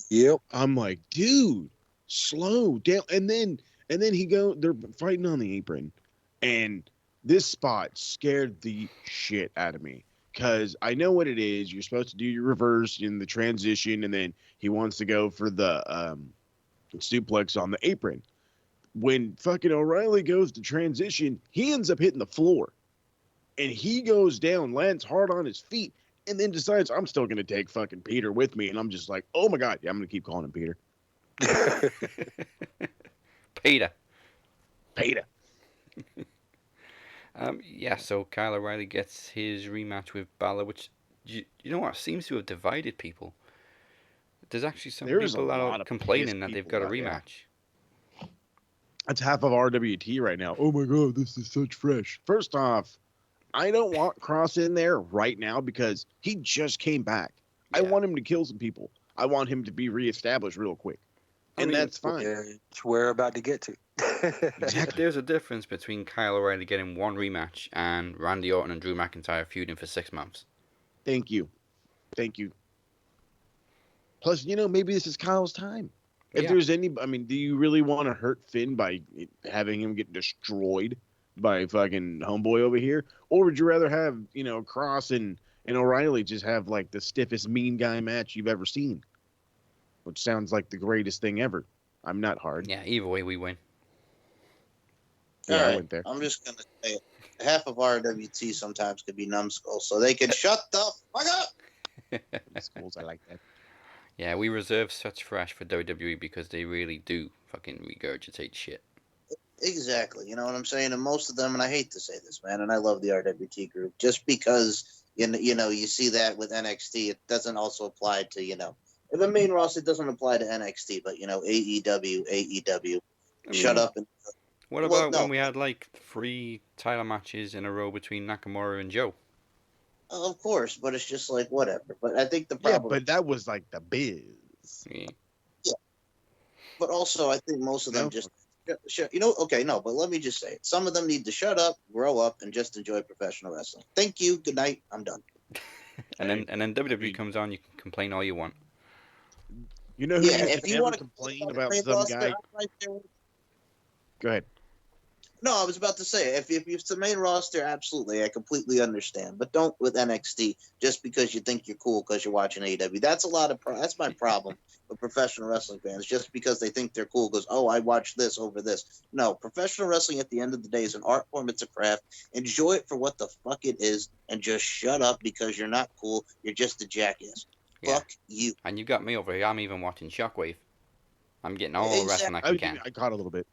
Yep. I'm like, dude, slow down. And then they're fighting on the apron. And this spot scared the shit out of me. Because I know what it is. You're supposed to do your reverse in the transition, and then he wants to go for the suplex on the apron. When fucking O'Reilly goes to transition, he ends up hitting the floor. And he goes down, lands hard on his feet, and then decides, I'm still going to take fucking Peter with me. And I'm just like, oh my God. Yeah, I'm going to keep calling him Peter. Peter. Peter. So Kyle O'Reilly gets his rematch with Balor, which, you know what, seems to have divided people. There's actually some people that are complaining that they've got a rematch. That's half of RWT right now. Oh my God, this is such fresh. First off, I don't want Cross in there right now because he just came back. Yeah. I want him to kill some people. I want him to be reestablished real quick. And that's fine. It's where we're about to get to. Exactly. There's a difference between Kyle O'Reilly getting one rematch and Randy Orton and Drew McIntyre feuding for 6 months. Thank you. Plus, maybe this is Kyle's time. If there's any, do you really want to hurt Finn by having him get destroyed by fucking homeboy over here? Or would you rather have, Cross and O'Reilly just have like the stiffest mean guy match you've ever seen? Which sounds like the greatest thing ever. I'm not hard. Yeah, either way we win. Yeah, I went there. I'm just going to say it. Half of RWT sometimes could be numbskulls, so they can shut the fuck up. Schools, I like that. Yeah, we reserve such trash for WWE because they really do fucking regurgitate shit. Exactly. You know what I'm saying? And most of them, and I hate to say this, man, and I love the RWT group, just because, you see that with NXT, it doesn't also apply to, the main roster doesn't apply to NXT, but, AEW, shut up and What about when we had like 3 title matches in a row between Nakamura and Joe? Of course, but it's just like whatever. But I think the Yeah, problem. but that was like the biz. Yeah. But also, I think most of them just, okay, no, but let me just say it. Some of them need to shut up, grow up, and just enjoy professional wrestling. Thank you. Good night. I'm done. And then WWE comes on, you can complain all you want. You know who if you want to complain about some guy? Go ahead. No, I was about to say, if it's the main roster, absolutely, I completely understand. But don't with NXT just because you think you're cool because you're watching AEW. That's that's my problem with professional wrestling fans. Just because they think they're cool goes, oh, I watch this over this. No, professional wrestling at the end of the day is an art form. It's a craft. Enjoy it for what the fuck it is, and just shut up because you're not cool. You're just a jackass. Yeah. Fuck you. And you got me over here. I'm even watching Shockwave. I'm getting all the wrestling I can. I caught a little bit.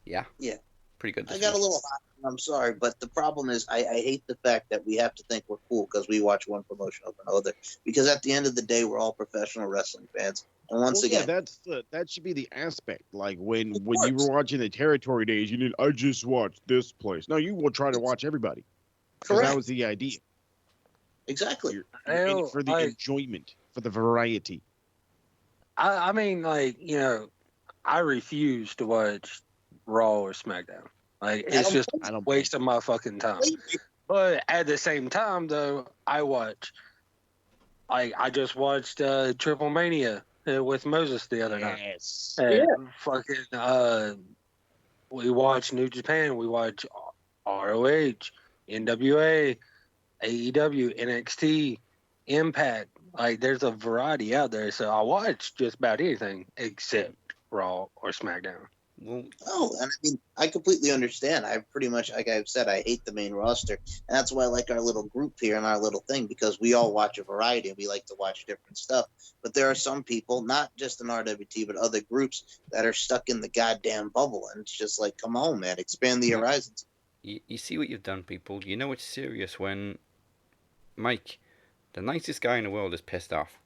Yeah. Yeah. Pretty good. I got a little hot. I'm sorry, but the problem is I hate the fact that we have to think we're cool because we watch one promotion over another. Because at the end of the day, we're all professional wrestling fans. And once again, that should be the aspect. Like when you were watching the territory days, you didn't. I just watched this place. No, you will try to watch everybody. Because that was the idea. Exactly. You're in it for the enjoyment, for the variety. I mean, like, I refuse to watch Raw or SmackDown. Like, it's just a waste of my fucking time. But at the same time, though, I just watched Triple Mania with Moses the other night. And fucking, we watch New Japan, we watch ROH, NWA, AEW, NXT, Impact. Like, there's a variety out there. So I watch just about anything except Raw or SmackDown. And I mean, I completely understand. I pretty much, like I've said, I hate the main roster, and that's why I like our little group here and our little thing, because we all watch a variety and we like to watch different stuff. But there are some people, not just in RWT, but other groups that are stuck in the goddamn bubble, and it's just like, come on, man, expand the horizons. You see what you've done, people. You know it's serious when Mike, the nicest guy in the world, is pissed off.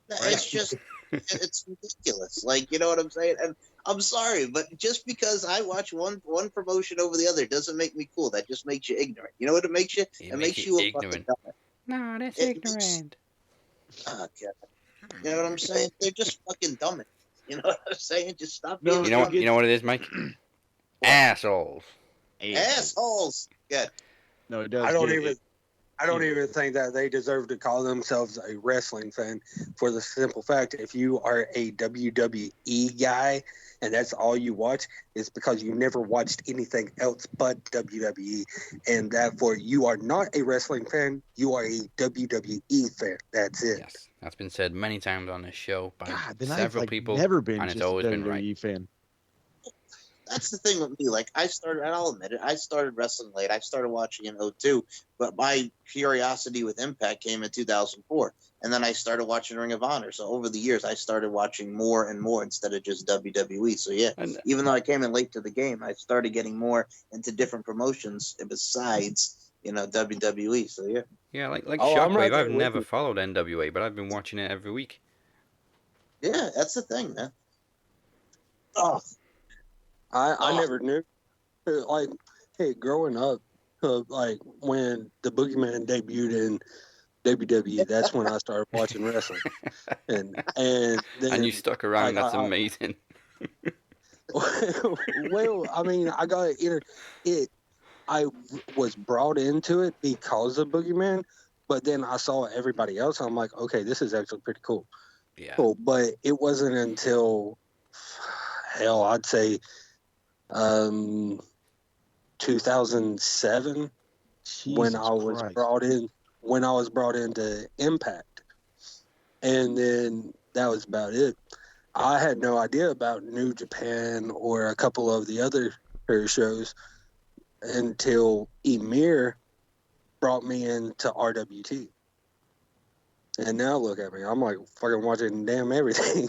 It's just, it's ridiculous. Like, you know what I'm saying? And I'm sorry, but just because I watch one promotion over the other doesn't make me cool. That just makes you ignorant. You know what it makes you? It makes you a fucking dumbass. No, that's ignorant. Oh, God. You know what I'm saying? They're just fucking dumb. You know what I'm saying? Just stop being You know what it is, Mike? Assholes. Assholes. Good. No, it does. I don't even think that they deserve to call themselves a wrestling fan, for the simple fact, if you are a WWE guy and that's all you watch, it's because you never watched anything else but WWE, and therefore you are not a wrestling fan, you are a WWE fan. That's it. Yes, that's been said many times on this show by several people, never been and just it's always a been WWE right. fan. That's the thing with me. Like, I'll admit it, I started wrestling late. I started watching in 2002, but my curiosity with Impact came in 2004. And then I started watching Ring of Honor. So over the years, I started watching more and more instead of just WWE. So yeah, even though I came in late to the game, I started getting more into different promotions besides, WWE. So yeah. Yeah, like Shockwave, I've never followed NWA, but I've been watching it every week. Yeah, that's the thing, man. Oh. I never knew. Like, hey, growing up, like when the Boogeyman debuted in WWE, that's when I started watching wrestling. And then, you stuck around. That's amazing. Well, I mean, I was brought into it because of Boogeyman, but then I saw everybody else. And I'm like, okay, this is actually pretty cool. Yeah. Cool. But it wasn't until, hell, I'd say 2007 when I was brought into Impact, and then that was about it. I had no idea about New Japan or a couple of the other shows until Emir brought me into RWT. And now look at me. I'm like fucking watching damn everything.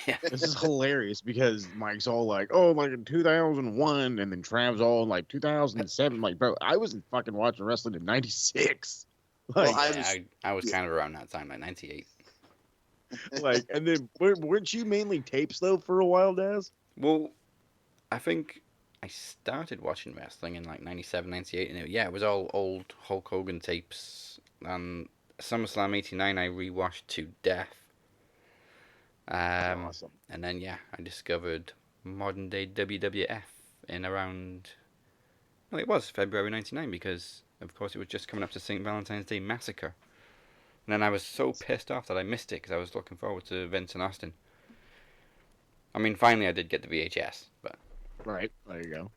Yeah. This is hilarious because Mike's all like, oh, like in 2001, and then Trav's all like 2007. Like, bro, I wasn't fucking watching wrestling in 96. Like, I was kind of around that time, like 98. Like, and then weren't you mainly tapes though for a while, Daz? Well, I think I started watching wrestling in like 97, 98, and it was all old Hulk Hogan tapes. And SummerSlam 89 I rewatched to death. Awesome. And then, I discovered modern day WWF in around... Well, it was February 99 because, of course, it was just coming up to St. Valentine's Day Massacre. And then I was so pissed off that I missed it because I was looking forward to Vince and Austin. I mean, finally I did get the VHS, but... Right, there you go.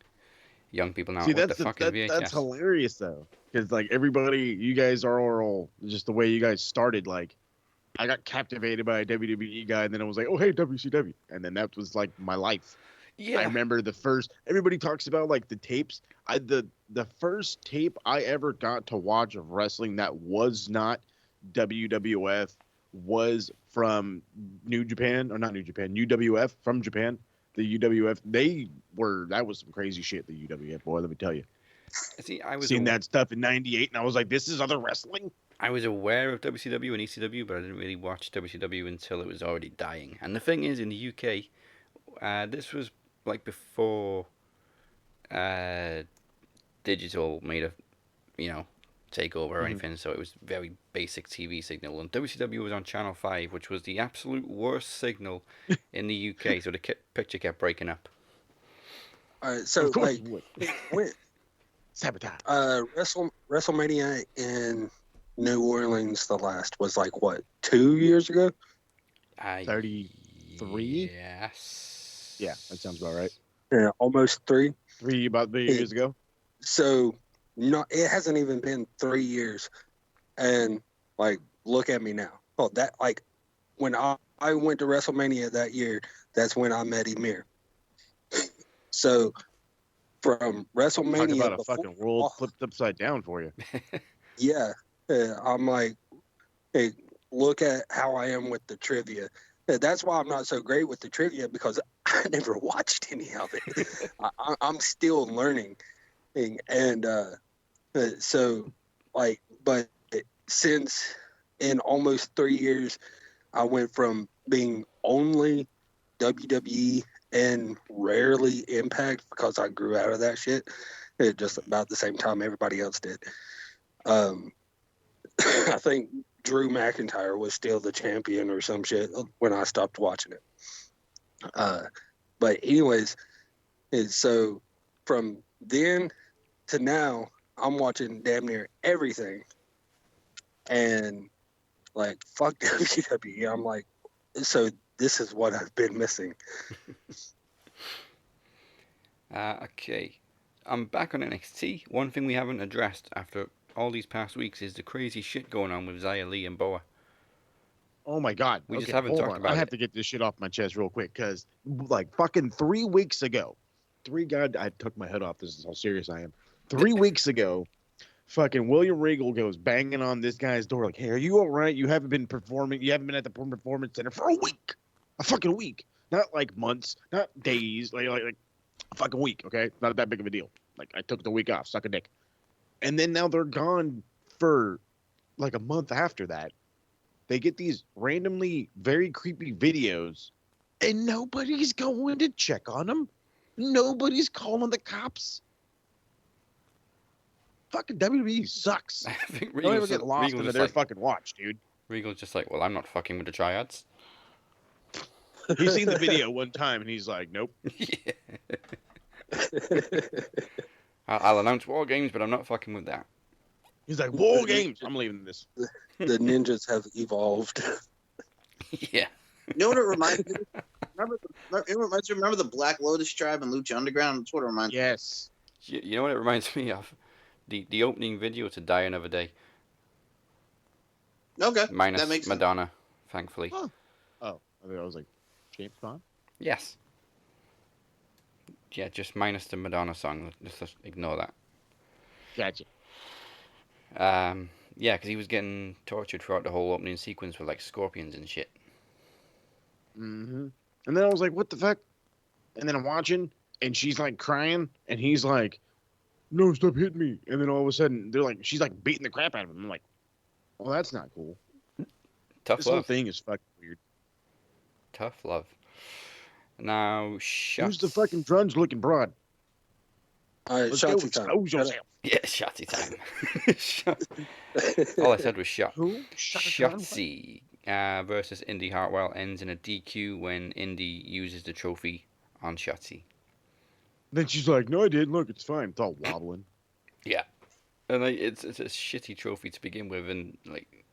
Young people now, See, what the fuck is VHS? That's hilarious, though. Because, like, everybody, you guys are all, just the way you guys started, like, I got captivated by a WWE guy, and then I was like, oh, hey, WCW. And then that was, like, my life. Yeah. I remember everybody talks about, like, the tapes. The first tape I ever got to watch of wrestling that was not WWF was from UWF from Japan. The UWF, that was some crazy shit, the UWF, boy, let me tell you. See, I was seen that stuff in 98, and I was like, this is other wrestling? I was aware of WCW and ECW, but I didn't really watch WCW until it was already dying. And the thing is, in the UK, this was like before digital made a, takeover or anything, so it was very basic TV signal. And WCW was on Channel 5, which was the absolute worst signal in the UK, so the picture kept breaking up. All right, so like when sabotage WrestleMania in New Orleans, the last was like what, 2 years ago? 33. Yes. Yeah, that sounds about right. Yeah, almost 3. About 3 years ago. So it hasn't even been 3 years, and like look at me now. Oh, that like when I went to WrestleMania that year, that's when I met Emir. So from WrestleMania, talk about a fucking world flipped upside down for you. Yeah, I'm like, hey, look at how I am with the trivia. That's why I'm not so great with the trivia, because I never watched any of it. I'm still learning, and so like, but since in almost 3 years, I went from being only WWE and rarely Impact, because I grew out of that shit at just about the same time everybody else did. I think Drew McIntyre was still the champion or some shit when I stopped watching it. But anyways, so from then to now, I'm watching damn near everything. And like, fuck WWE. I'm like, so this is what I've been missing. Okay. I'm back on NXT. One thing we haven't addressed after all these past weeks is the crazy shit going on with Xia Li and Boa. Oh my God. We just haven't talked about it. I have to get this shit off my chest real quick, because like fucking 3 weeks ago, I took my head off. This is how serious I am. 3 weeks ago, fucking William Regal goes banging on this guy's door like, hey, are you all right? You haven't been performing. You haven't been at the performance center for a week. A fucking week. Not like months, not days, like a fucking week, okay? Not that big of a deal. Like, I took the week off, suck a dick. And then now they're gone for like a month after that. They get these randomly very creepy videos, and nobody's going to check on them. Nobody's calling the cops. Fucking WWE sucks. I think Don't ever get lost into their fucking watch, dude. Regal's just like, well, I'm not fucking with the triads. He's seen the video one time, and he's like, nope. I'll announce War Games, but I'm not fucking with that. He's like, War Games. I'm leaving this. The ninjas have evolved. Yeah. You know what it reminds me of? Remember the Black Lotus tribe in Lucha Underground? That's what it reminds me of. Yes. You know what it reminds me of? The opening video to Die Another Day. Okay. Minus that makes Madonna, sense. thankfully. Oh, I was like, James Bond? Yes. Yeah, just minus the Madonna song. Just ignore that. Gotcha. Yeah, because he was getting tortured throughout the whole opening sequence with like scorpions and shit. Mm-hmm. And then I was like, what the fuck? And then I'm watching, and she's like crying, and he's like, no, stop hitting me. And then all of a sudden, she's like beating the crap out of him. I'm like, well, that's not cool. Tough this love. whole thing is fucking weird. Tough love. Now, Who's the fucking drunge looking broad? All right, Let's go. Shotzi time. Expose yourself. Yeah, Shotzi time. All I said was shot. Who? Shotzi versus Indy Hartwell ends in a DQ when Indy uses the trophy on Shotzi. Then she's like, "No, I didn't. Look, it's fine. It's all wobbling." Yeah, and like it's a shitty trophy to begin with, and like,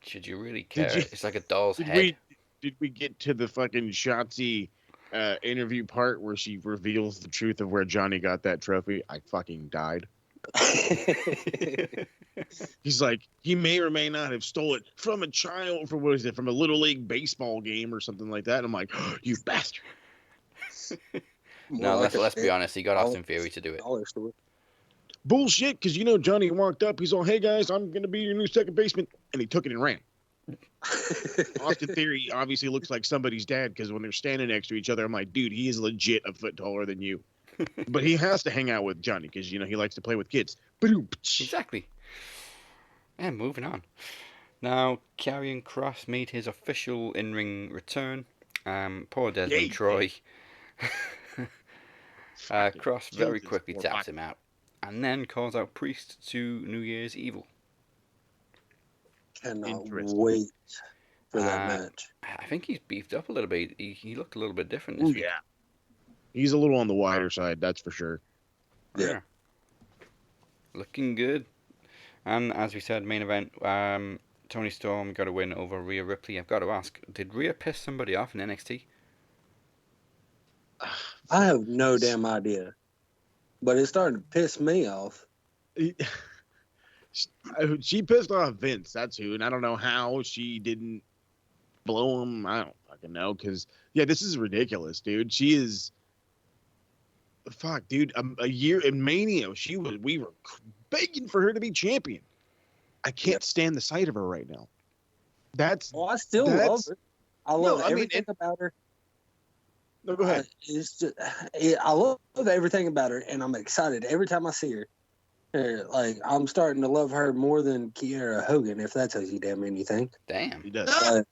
should you really care? It's like a doll's head. Did we get to the fucking Shotzi interview part where she reveals the truth of where Johnny got that trophy? I fucking died. He's like, he may or may not have stole it from a child, from what is it, from a little league baseball game or something like that. And I'm like, oh, you bastard. No, let's be honest. He got Austin Theory to do it. Bullshit, because Johnny walked up. He's all, "Hey guys, I'm gonna be your new second baseman," and he took it and ran. Austin Theory obviously looks like somebody's dad, because when they're standing next to each other, I'm like, dude, he is legit a foot taller than you. But he has to hang out with Johnny because he likes to play with kids. Exactly. And moving on. Now, Karrion Kross made his official in-ring return. Poor Desmond Troy. Kross very quickly taps him out, and then calls out Priest to New Year's Evil. Cannot wait for that match. I think he's beefed up a little bit. He looked a little bit different this week. Yeah. He's a little on the wider side, that's for sure. Yeah. Looking good. And as we said, main event, Toni Storm got a win over Rhea Ripley. I've got to ask, did Rhea piss somebody off in NXT? I have no damn idea. But it's starting to piss me off. She pissed off Vince, that's who. And I don't know how she didn't blow him. I don't fucking know. Because, this is ridiculous, dude. She is... Fuck, dude. A year in Mania, we were begging for her to be champion. I can't stand the sight of her right now. I still love her. I love everything about her. No, go ahead. I love everything about her, and I'm excited every time I see her. Like, I'm starting to love her more than Kiera Hogan, if that tells you damn anything. Damn. He does. Oh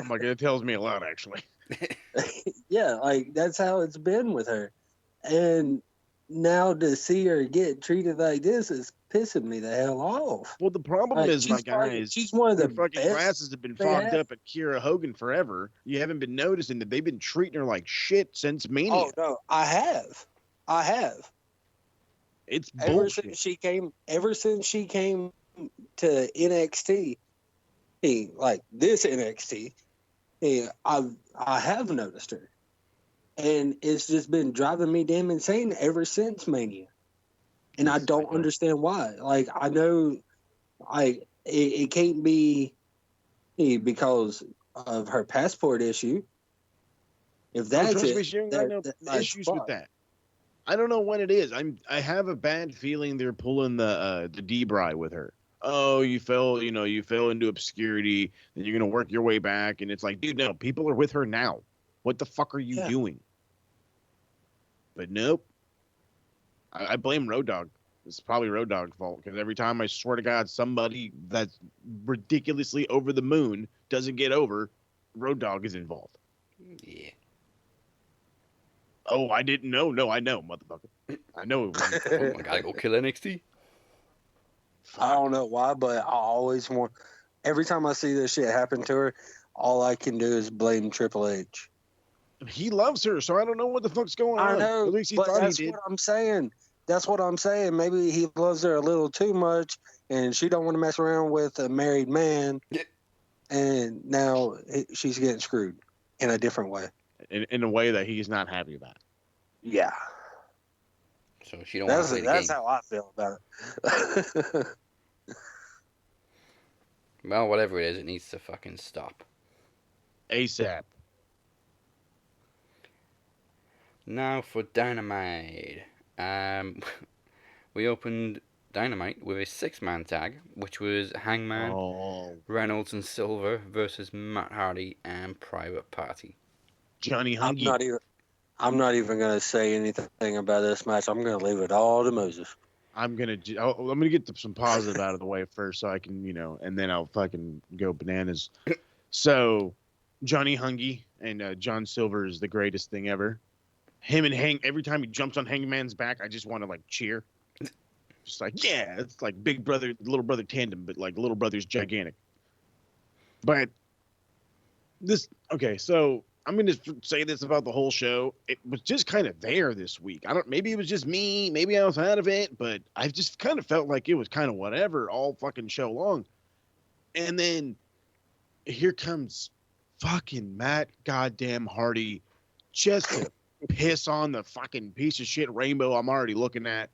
my God, it tells me a lot, actually. Yeah, like, that's how it's been with her. And now to see her get treated like this is pissing me the hell off. Well, the problem is, my guys, she's one of the fucking best glasses have been fogged up at Kiera Hogan forever. You haven't been noticing that they've been treating her like shit since Mania. Oh, no, I have. It's bullshit. Ever since she came to NXT, like this NXT, I have noticed her. And it's just been driving me damn insane ever since Mania. And I don't understand why. Like, I know it can't be because of her passport issue. If that's issues with that. I don't know what it is. I have a bad feeling they're pulling the D-Bry with her. Oh, you fell into obscurity, and you're gonna work your way back. And it's like, dude, no, people are with her now. What the fuck are you doing? But nope. I blame Road Dogg. It's probably Road Dogg's fault, because every time, I swear to God, somebody that's ridiculously over the moon doesn't get over, Road Dogg is involved. Yeah. Oh, I didn't know. No, I know, motherfucker. I know. I gotta go kill NXT. I don't know why, but I always want. Every time I see this shit happen to her, all I can do is blame Triple H. He loves her, so I don't know what the fuck's going on. I know, at least he but thought that's he did. what I'm saying. That's what I'm saying. Maybe he loves her a little too much, and she don't want to mess around with a married man. Yeah. And now she's getting screwed in a different way. In a way that he's not happy about. Yeah. So she don't want to play the game. That's how I feel about it. Well, whatever it is, it needs to fucking stop. ASAP. Now for Dynamite. We opened Dynamite with a 6-man tag, which was Hangman, Reynolds and Silver versus Matt Hardy and Private Party. Johnny Hungy. I'm not even going to say anything about this match. I'm going to leave it all to Moses. I'm gonna get some positive out of the way first, so I can, and then I'll fucking go bananas. So, Johnny Hungy and John Silver is the greatest thing ever. him and every time he jumps on Hangman's back, I just want to like cheer. Just like, yeah, it's like big brother, little brother tandem, but like little brother's gigantic. But so I'm going to say this about the whole show. It was just kind of there this week. Maybe it was just me, maybe I was out of it, but I just kind of felt like it was kind of whatever all fucking show long. And then here comes fucking Matt goddamn Hardy just to piss on the fucking piece of shit Rainbow I'm already looking at.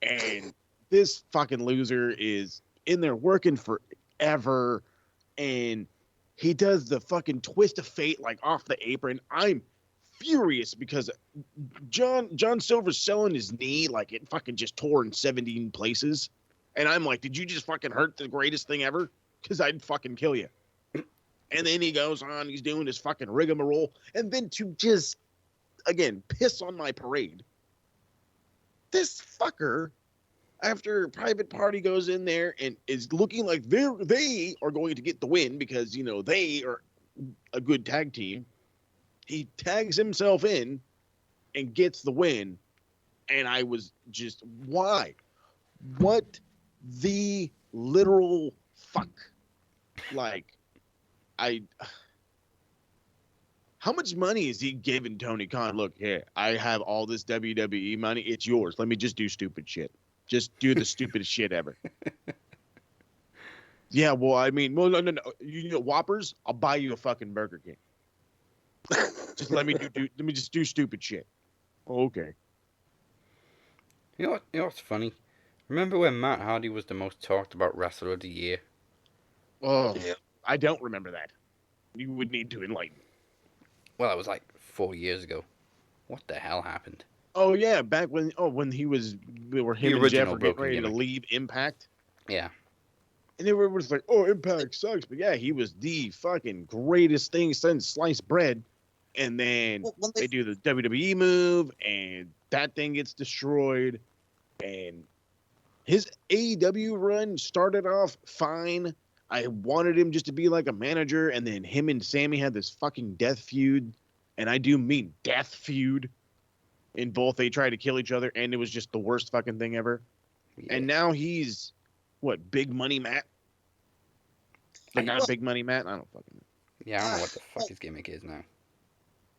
And this fucking loser is in there working forever. And he does the fucking twist of fate like off the apron. I'm furious because John Silver's selling his knee like it fucking just tore in 17 places. And I'm like, did you just fucking hurt the greatest thing ever? Because I'd fucking kill you. And then he goes on, he's doing his fucking rigmarole. And then to just, again, piss on my parade. This fucker, after Private Party goes in there and is looking like they are going to get the win because, you know, they are a good tag team. He tags himself in and gets the win. And I was just, why? What the literal fuck? Like, how much money is he giving Tony Khan? Look, here, I have all this WWE money. It's yours. Let me just do stupid shit. Just do the stupidest shit ever. Yeah, well, I mean, no. You know, Whoppers, I'll buy you a fucking Burger King. Just let me just do stupid shit. Okay. You know what's funny? Remember when Matt Hardy was the most talked about wrestler of the year? Oh, yeah. I don't remember that. You would need to enlighten me. Well, it was like 4 years ago. What the hell happened? Oh yeah, back when and Jeff were getting ready to leave Impact. Yeah. And everyone was like, "Oh, Impact sucks," but yeah, he was the fucking greatest thing since sliced bread. And then they do the WWE move, and that thing gets destroyed. And his AEW run started off fine. I wanted him just to be like a manager, and then him and Sammy had this fucking death feud, and I do mean death feud. In both, they tried to kill each other, and it was just the worst fucking thing ever. Yeah. And now he's, Big Money Matt? Like, not Big Money Matt? I don't fucking know. Yeah, I don't know what the fuck his gimmick is now.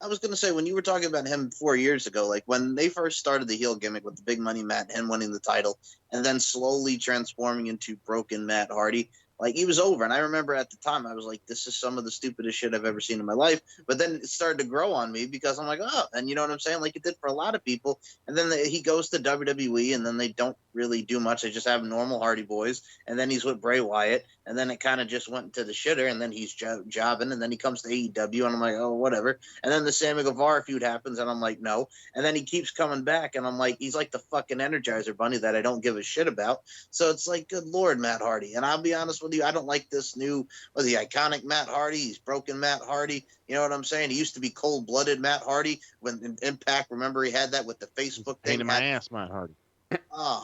I was going to say, when you were talking about him 4 years ago, like when they first started the heel gimmick with the Big Money Matt, him winning the title, and then slowly transforming into Broken Matt Hardy, like he was over. And I remember at the time, I was like, this is some of the stupidest shit I've ever seen in my life. But then it started to grow on me because I'm like, oh, and you know what I'm saying? Like it did for a lot of people. And then he goes to WWE, and then they don't really do much. They just have normal Hardy Boys. And then he's with Bray Wyatt. And then it kind of just went into the shitter. And then he's jobbing. And then he comes to AEW, and I'm like, oh, whatever. And then the Sammy Guevara feud happens, and I'm like, no. And then he keeps coming back, and I'm like, he's like the fucking Energizer Bunny that I don't give a shit about. So it's like, good Lord, Matt Hardy. And I'll be honest with you, I don't like this new, the iconic Matt Hardy. He's Broken Matt Hardy. You know what I'm saying? He used to be cold-blooded Matt Hardy when in Impact. Remember, he had that with the Facebook thing. Pain in my ass, Matt Hardy. Oh.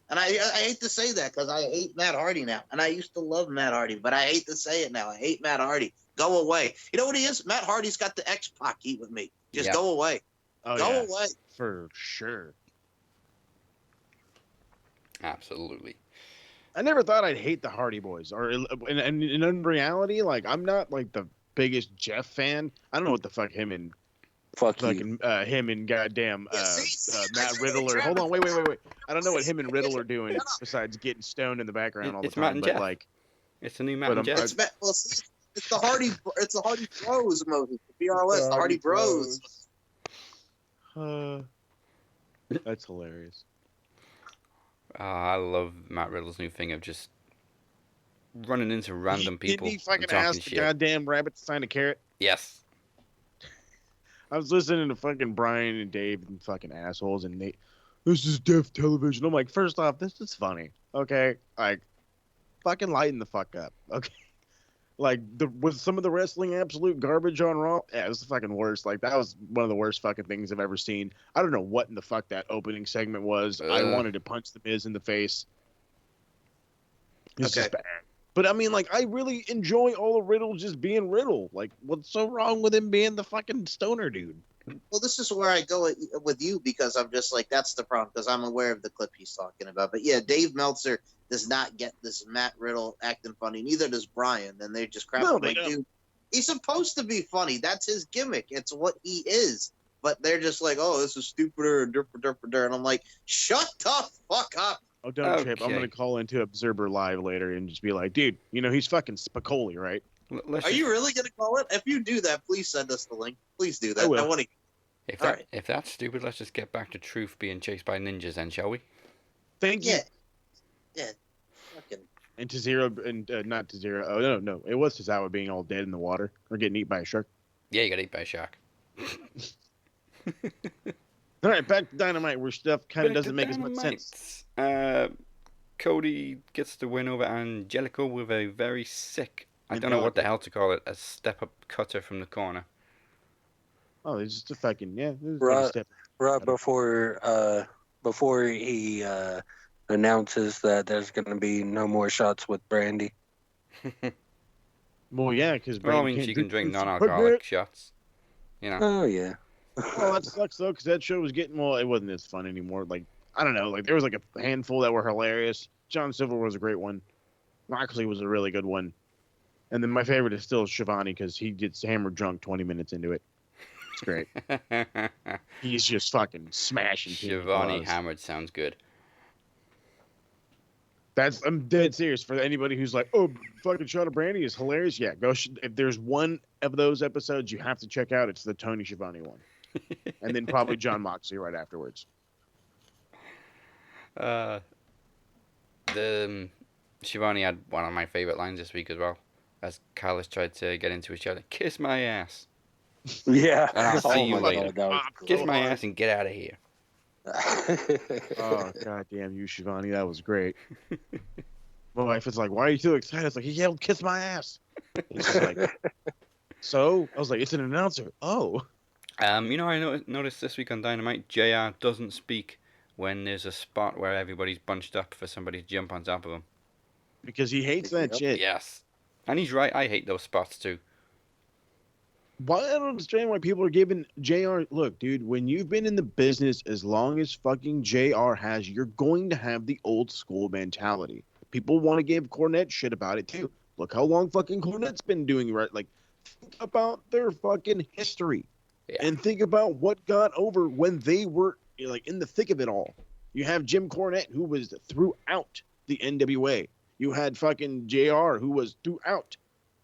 And I hate to say that because I hate Matt Hardy now. And I used to love Matt Hardy, but I hate to say it now. I hate Matt Hardy. Go away. You know what he is? Matt Hardy's got the X-Pac heat with me. Just go away. Oh, go yeah. away. For sure. Absolutely. I never thought I'd hate the Hardy Boys. Or in reality, like, I'm not, like, the biggest Jeff fan. I don't know what the fuck him and him and goddamn Matt Riddle are. Hold on, wait. I don't know what him and Riddle are doing besides getting stoned in the background all the time. Matt and but Jeff. Like, it's the new Matt and Jeff. It's the Hardy. It's the Hardy Bros emoji. The BROS. The Hardy Bros. That's hilarious. I love Matt Riddle's new thing of just running into random people. Didn't he fucking and talking ask the shit. goddamn rabbit to sign a carrot? Yes. I was listening to fucking Brian and Dave and fucking assholes, and this is deaf television. I'm like, first off, this is funny, okay? Like, fucking lighten the fuck up, okay? Like, with some of the wrestling absolute garbage on Raw, yeah, it was the fucking worst. Like, that was one of the worst fucking things I've ever seen. I don't know what in the fuck that opening segment was. I wanted to punch the Miz in the face. It's just bad. But I mean, like, I really enjoy all of Riddle just being Riddle. Like, what's so wrong with him being the fucking stoner dude? Well, this is where I go with you because I'm just like, that's the problem because I'm aware of the clip he's talking about. But yeah, Dave Meltzer does not get this Matt Riddle acting funny. Neither does Brian. And they just crap him like, dude, he's supposed to be funny. That's his gimmick. It's what he is. But they're just like, oh, this is stupider and different. And I'm like, shut the fuck up. Oh, don't trip. I'm going to call into Observer Live later and just be like, dude, he's fucking Spicoli, right? Are you really going to call it? If you do that, please send us the link. Please do that. I will. I want to. If that's stupid, let's just get back to Truth being chased by ninjas then, shall we? Thank you. Yeah. Fucking. And to Zero, and not to Zero. Oh, no. It was Tozawa being all dead in the water or getting eaten by a shark. Yeah, you got eaten by a shark. All right, back to Dynamite where stuff kind of doesn't make as much sense. Cody gets the win over Angelico with a very sick, I don't know what the hell to call it, a step-up cutter from the corner. Oh, it's just a fucking, Right before he announces that there's going to be no more shots with brandy. Well, yeah, because she can drink non-alcoholic shots. Oh, yeah. Well, that sucks, though, because that show was getting, it wasn't as fun anymore. Like, I don't know, like, there was, like, a handful that were hilarious. John Silver was a great one. Moxley was a really good one. And then my favorite is still Shivani, because he gets hammered drunk 20 minutes into it. It's great. He's just fucking smashing. Shivani hammered sounds good. I'm dead serious. For anybody who's like, oh, fucking shot of brandy is hilarious. Yeah, if there's one of those episodes you have to check out, it's the Tony Schiavone one. And then probably John Moxley right afterwards. The Schiavone had one of my favorite lines this week as well. As Carlos tried to get into a show, like, kiss my ass. Yeah. And I'll see you later. God, kiss my ass and get out of here. Oh, goddamn you, Shivani. That was great. My wife is like, why are you so excited? It's like, he yelled, kiss my ass. She's like, so? I was like, it's an announcer. Oh. I noticed this week on Dynamite, JR doesn't speak when there's a spot where everybody's bunched up for somebody to jump on top of him. Because he hates that shit. Yes. And he's right. I hate those spots too. Why I don't understand why people are giving JR. Look, dude, when you've been in the business as long as fucking JR has, you're going to have the old school mentality. People want to give Cornette shit about it too. Look how long fucking Cornette's been doing, right? Like, think about their fucking history. Yeah. And think about what got over when they were like in the thick of it all. You have Jim Cornette, who was throughout the NWA. You had fucking JR, who was throughout,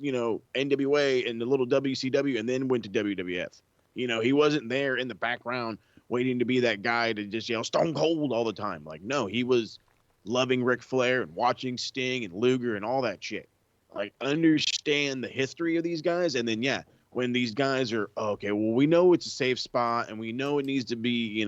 NWA and the little WCW, and then went to WWF. He wasn't there in the background waiting to be that guy to just yell Stone Cold all the time. Like, no, he was loving Ric Flair and watching Sting and Luger and all that shit. Like, understand the history of these guys, and then, yeah, when these guys are, okay, well, we know it's a safe spot, and we know it needs to be,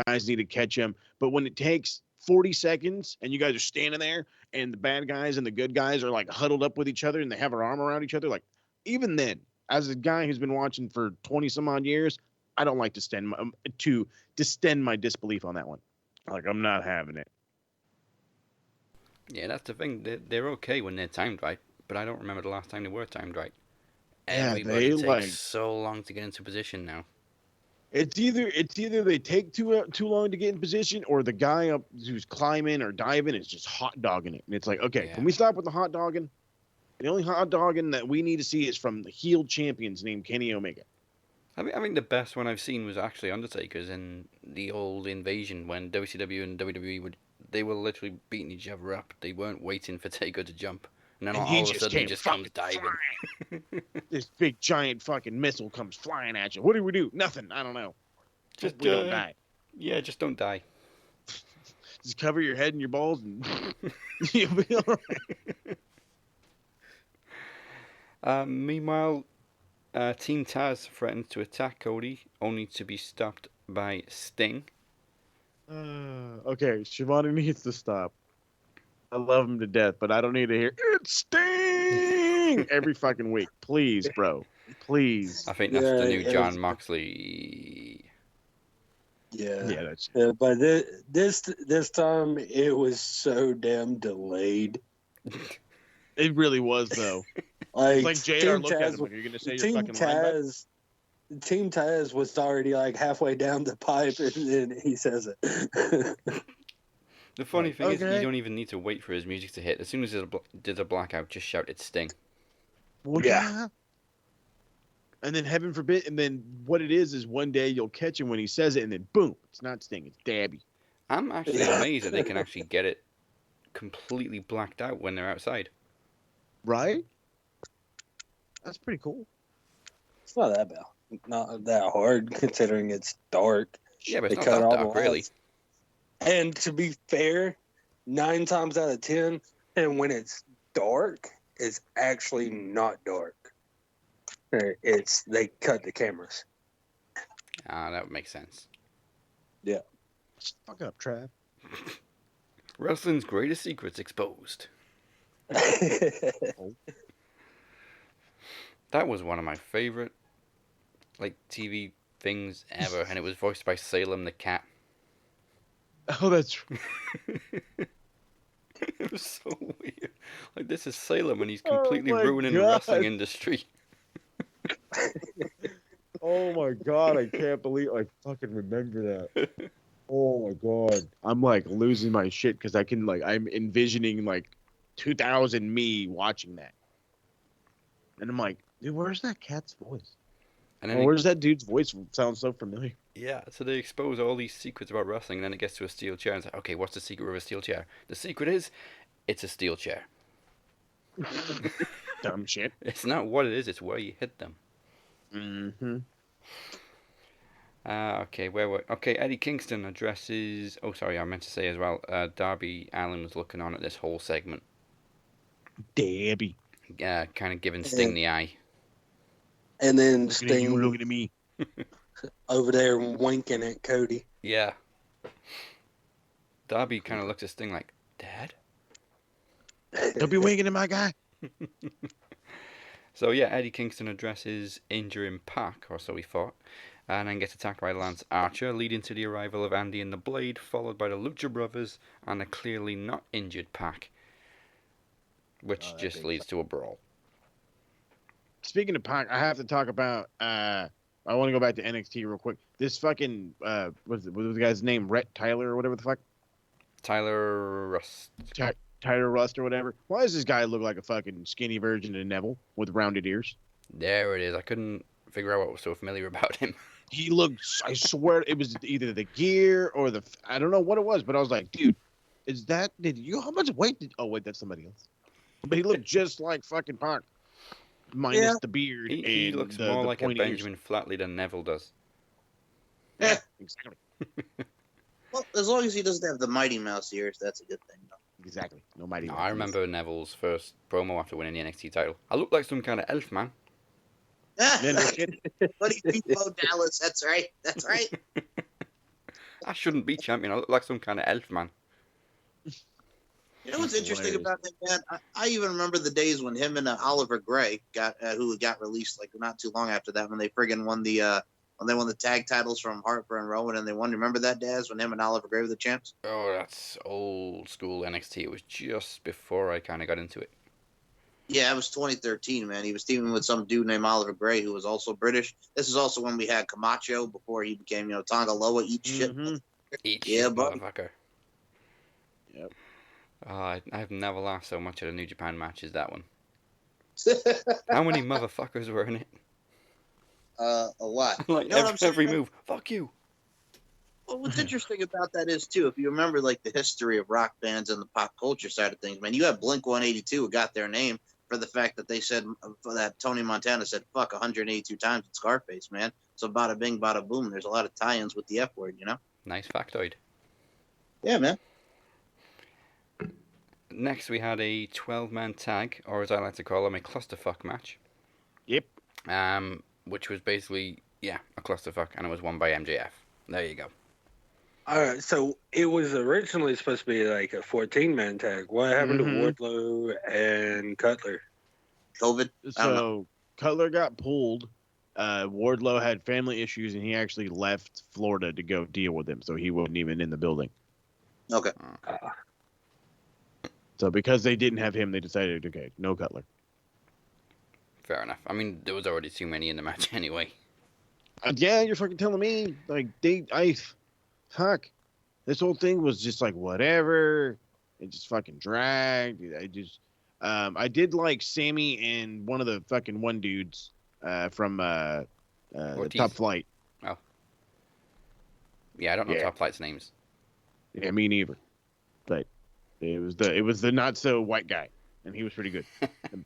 guys need to catch him, but when it takes 40 seconds and you guys are standing there and the bad guys and the good guys are like huddled up with each other and they have their arm around each other, like, even then, as a guy who's been watching for 20 some odd years, I don't like to distend my disbelief on that one. Like, I'm not having it. Yeah, that's the thing. They're okay when they're timed right, but I don't remember the last time they were timed right. Yeah, Everybody takes so long to get into position now. It's either they take too long to get in position, or the guy up who's climbing or diving is just hot dogging it. And it's like, okay, Can we stop with the hot dogging? The only hot dogging that we need to see is from the heel champions named Kenny Omega. I mean, the best one I've seen was actually Undertaker's in the old Invasion when WCW and WWE they were literally beating each other up. They weren't waiting for Taker to jump. And then all of a sudden he just comes diving. This big giant fucking missile comes flying at you. What do we do? Nothing. I don't know. Just don't die. Yeah, just don't die. Just cover your head and your balls and you'll be all right. Meanwhile, Team Taz threatens to attack Cody, only to be stopped by Sting. Okay, Shivani needs to stop. I love him to death, but I don't need to hear "It's Sting" every fucking week. Please, bro. Please. I think that's the new John Moxley. Yeah. Yeah, that's. But this time it was so damn delayed. It really was, though. Like JR looked at him like, "Are you gonna say you're fucking lying?" Team Taz was already like halfway down the pipe, and then he says it. The funny thing is, you okay. don't even need to wait for his music to hit. As soon as there's a blackout, just shout it's Sting. Well, yeah. And then heaven forbid, and then what it is one day you'll catch him when he says it, and then boom, it's not Sting, it's Dabby. I'm actually amazed that they can actually get it completely blacked out when they're outside. Right? That's pretty cool. It's not that bad. Not that hard considering it's dark. Yeah, but it's They not cut that all the dark, really. lights. And to be fair, 9 times out of 10, and when it's dark, it's actually not dark. They cut the cameras. That would make sense. Yeah. Fuck up, Trav. Wrestling's greatest secrets exposed. That was one of my favorite, TV things ever, and it was voiced by Salem the cat. Oh, that's. It was so weird. This is Salem, and he's completely ruining the God. wrestling industry. Oh my god, I can't believe I fucking remember that. Oh my god. I'm losing my shit because I'm envisioning 2000 me watching that. And I'm like, dude, where's that cat's voice? And then where's that dude's voice sound so familiar? Yeah, so they expose all these secrets about wrestling, and then it gets to a steel chair, and it's like, okay, what's the secret of a steel chair? The secret is, it's a steel chair. Dumb shit. It's not what it is, it's where you hit them. Mm-hmm. Okay, Eddie Kingston addresses... Oh, sorry, I meant to say as well, Darby Allin was looking on at this whole segment. Darby. Kind of giving Sting the eye. And then Sting You looking at me. over there winking at Cody. Yeah. Darby kind of looks at Sting like, Dad? Don't be winking at my guy. So yeah, Eddie Kingston addresses injuring Pac, or so he thought, and then gets attacked by Lance Archer, leading to the arrival of Andy and the Blade, followed by the Lucha Brothers and a clearly not injured Pac, which just leads to a brawl. Speaking of Pac, I have to talk about. I want to go back to NXT real quick. This fucking what was the guy's name? Rhett Tyler or whatever the fuck. Tyler Rust. Tyler Rust or whatever. Why does this guy look like a fucking skinny version of Neville with rounded ears? There it is. I couldn't figure out what was so familiar about him. He looks. I swear it was either the gear or the. I don't know what it was, but I was like, dude, is that? Did you? How much weight did? Oh wait, that's somebody else. But he looked just like fucking Pac, minus the beard. He and looks the more like a pointy ears. Benjamin Flatley than Neville does. Yeah, exactly. Well, as long as he doesn't have the Mighty Mouse ears, that's a good thing, though. Exactly. No Mighty Mouse. I remember Neville's first promo after winning the NXT title. I look like some kind of elf, man. Buddy Beefo Dallas, that's right. That's right. I shouldn't be champion. I look like some kind of elf, man. You know what's interesting about that, man? I even remember the days when him and Oliver Gray who got released not too long after that, when they friggin' won the tag titles from Harper and Rowan, and they won. Remember that, Daz, when him and Oliver Gray were the champs? Oh, that's old school NXT. It was just before I kind of got into it. Yeah, it was 2013, man. He was teaming with some dude named Oliver Gray, who was also British. This is also when we had Camacho before he became, Tonga Loa. Eat shit. Eat yeah, shit, buddy. motherfucker. Yep. I've never laughed so much at a New Japan match as that one. How many motherfuckers were in it? A lot. Like every move. Fuck you. Well, what's interesting about that is, too, if you remember, the history of rock bands and the pop culture side of things, man, you have Blink-182 who got their name for the fact that they said, that Tony Montana said, fuck 182 times in Scarface, man. So bada bing, bada boom. There's a lot of tie-ins with the F word, Nice factoid. Yeah, man. Next, we had a 12-man tag, or as I like to call them, a clusterfuck match. Yep. Which was basically, a clusterfuck, and it was won by MJF. There you go. Alright, so it was originally supposed to be a 14-man tag. What happened to Wardlow and Cutler? COVID. So Cutler got pulled. Wardlow had family issues, and he actually left Florida to go deal with them, so he wasn't even in the building. Okay. So because they didn't have him, they decided, okay, no Cutler. Fair enough. I mean, there was already too many in the match anyway. Yeah, you're fucking telling me. Like, fuck. This whole thing was just like, whatever. It just fucking dragged. I did like Sammy and one of the fucking one dudes from Top Flight. Oh. Yeah, I don't know Top Flight's names. Yeah, me neither. But it was the not so white guy, and he was pretty good. And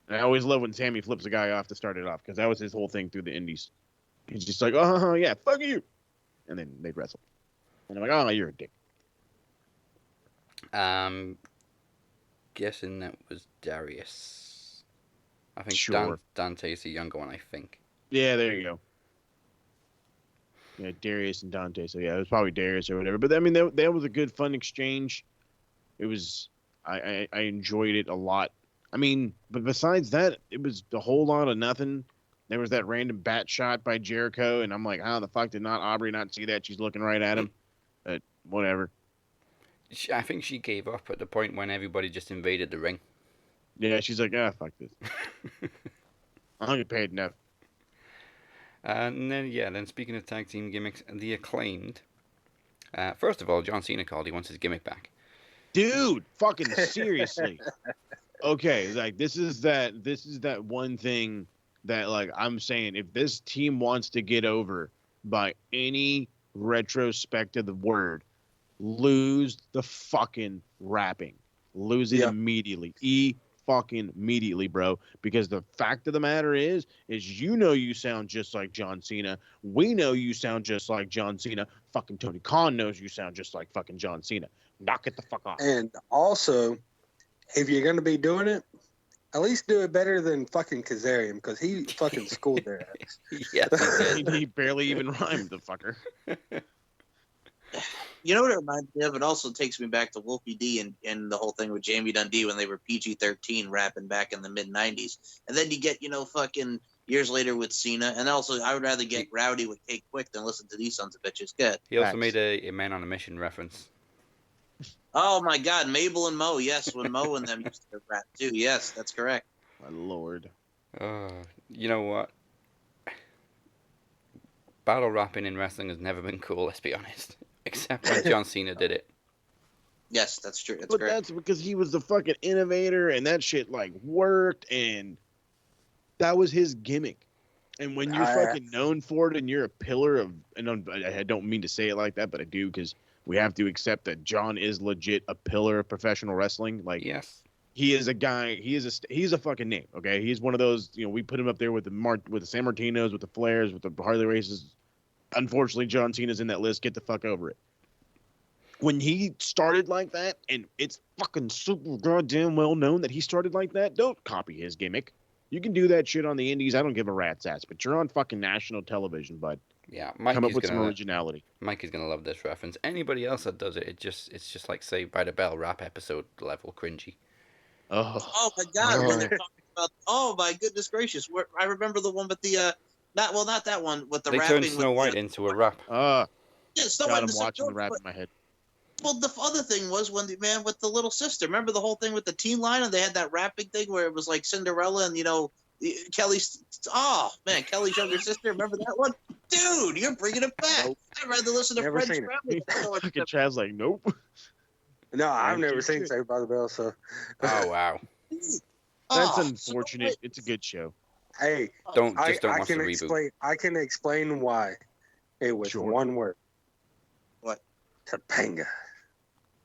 I always love when Sammy flips a guy off to start it off, because that was his whole thing through the indies. He's just like, oh yeah, fuck you, and then they'd wrestle. And I'm like, oh, you're a dick. Guessing that was Darius. I think Sure. Dante's the younger one, I think. Yeah, there you go. Yeah, Darius and Dante. So yeah, it was probably Darius or whatever. But I mean, that was a good, fun exchange. It was. I enjoyed it a lot. I mean, but besides that, it was a whole lot of nothing. There was that random bat shot by Jericho, and I'm like, how the fuck did Aubrey not see that? She's looking right at him. But whatever. I think she gave up at the point when everybody just invaded the ring. Yeah, she's like, fuck this. I don't get paid enough. And then speaking of tag team gimmicks, the Acclaimed. First of all, John Cena called. He wants his gimmick back. Dude, fucking seriously. Okay, like this is that one thing that, like, I'm saying, if this team wants to get over by any retrospect of the word, lose the fucking rapping. Lose it immediately. Fucking immediately, bro. Because the fact of the matter is you sound just like John Cena. We know you sound just like John Cena. Fucking Tony Khan knows you sound just like fucking John Cena. Knock it the fuck off. And also, if you're gonna be doing it, at least do it better than fucking Kazarian, because he fucking schooled their ass. Yes, he barely even rhymed, the fucker. You know what it reminds me of? It also takes me back to Wolfie D and the whole thing with Jamie Dundee when they were PG-13 rapping back in the mid-90s. And then you get, fucking years later with Cena. And also, I would rather get rowdy with Kate Quick than listen to these sons of bitches. Good. He also made a Man on a Mission reference. Oh, my God. Mabel and Mo. Yes, when Mo and them used to rap, too. Yes, that's correct. My lord. You know what? Battle rapping in wrestling has never been cool, let's be honest. Except when John Cena did it. Yes, that's true. That's but correct. That's because he was the fucking innovator, and that shit, like, worked, and that was his gimmick. And when you're fucking known for it, and you're a pillar of, and I don't mean to say it like that, but I do, because we have to accept that John is legit a pillar of professional wrestling. Like, yes, he is a guy. He's a fucking name. Okay, he's one of those. We put him up there with the San Martinos, with the Flairs, with the Harley Races. Unfortunately, John Cena's in that list. Get the fuck over it. When he started like that, and it's fucking super goddamn well known that he started like that, don't copy his gimmick. You can do that shit on the indies. I don't give a rat's ass, but you're on fucking national television, bud. Yeah, come up with some originality. Mike is gonna love this reference. Anybody else that does it, it's just like Saved by the Bell rap episode level cringy. Oh my God! When they're talking about, oh my goodness gracious! I remember the one with the not that one with the they rapping. Turned Snow White into a rap. Yeah, Snow White. I'm watching the rap in my head. Well, the other thing was when the man with the little sister. Remember the whole thing with the teen line, and they had that rapping thing where it was like Cinderella and Kelly's. Oh man, Kelly's younger sister. Remember that one, dude? You're bringing it back. Nope. I'd rather listen to Fred's rapping. Fucking Chad's like, nope. No, I've never seen Saved by the Bell, so. Oh wow. That's unfortunate. It's a good show. Hey, don't watch the reboot. I can explain why. It was one word. What? Topanga.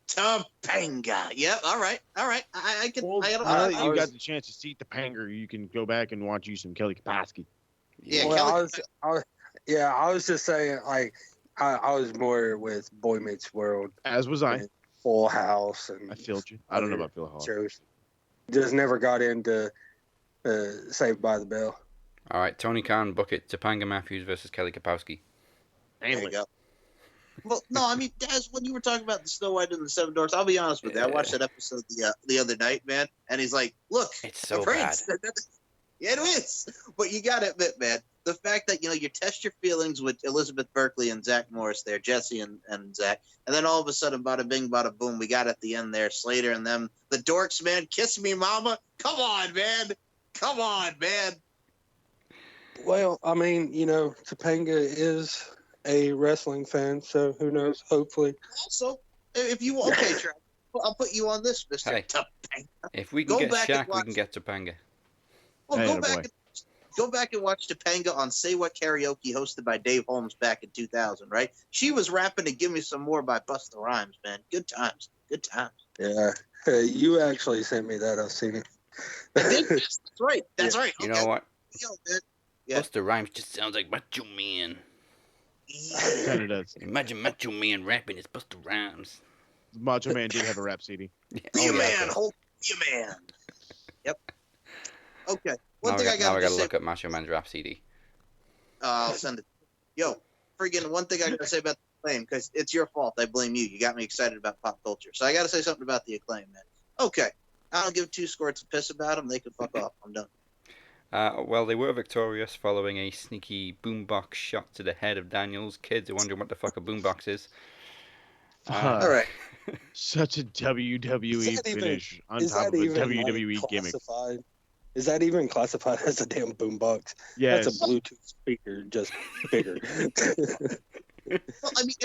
Topanga. Yep. All right. I can. Well, now that you got the chance to see Topanga, you can go back and watch you some Kelly Kapowski. Yeah. Well, I was just saying, like, I was more with Boy Meets World. As was I. Full House and I feel you. I don't know about Full House. Shows. Just never got into Saved by the Bell. All right, Tony Khan, book it. Topanga Matthews versus Kelly Kapowski. There you go. Well, no, I mean, Daz, when you were talking about the Snow White and the Seven Dwarfs, I'll be honest with you. I watched that episode the other night, man, and he's like, "Look, it's so bad." Yeah, it is. But you got to admit, man, the fact that, you test your feelings with Elizabeth Berkley and Zach Morris there, Jesse and Zach, and then all of a sudden, bada bing, bada boom, we got at the end there, Slater and them, the dorks, man, kiss me, mama. Come on, man. Well, I mean, Topanga is a wrestling fan, so who knows? Hopefully. Also, if you okay, Trav, I'll put you on this, Mister Hey, Topanga. if we can Go get back and Shaq, we watch. can get Topanga. Well, Hey, go atta back boy. and go back and watch Topanga on Say What Karaoke, hosted by Dave Holmes back in 2000. Right? She was rapping to "Give Me Some More" by Busta Rhymes. Man, good times. Good times. Yeah. Hey, you actually sent me that. I've seen it. I did. Yes, that's right. That's right. You Okay. know what? Yo, man. Yeah. Busta Rhymes just sounds like Macho Man. Kind of does. Imagine Macho Man rapping, it's Busta Rhymes. Macho Man did have a rap CD. Yeah. Be a man. okay. Hold. Be a man. Yep. Okay. Now One thing I now I gotta gotta say. look at Macho Man's rap CD. I'll send it. Yo, friggin' one thing I gotta say about the Acclaim, because it's your fault. I blame you. You got me excited about pop culture. So I gotta say something about the Acclaim, man. Okay. I don't give two squirts of piss about them. They can fuck off. I'm done. Well, they were victorious following a sneaky boombox shot to the head of Daniels. Kids are wondering what the fuck a boombox is. All right. Such a WWE finish on is top that of a even, WWE gimmick. classified? Is that even classified as a damn boombox? Yes. That's a Bluetooth speaker, just bigger. Well, I mean,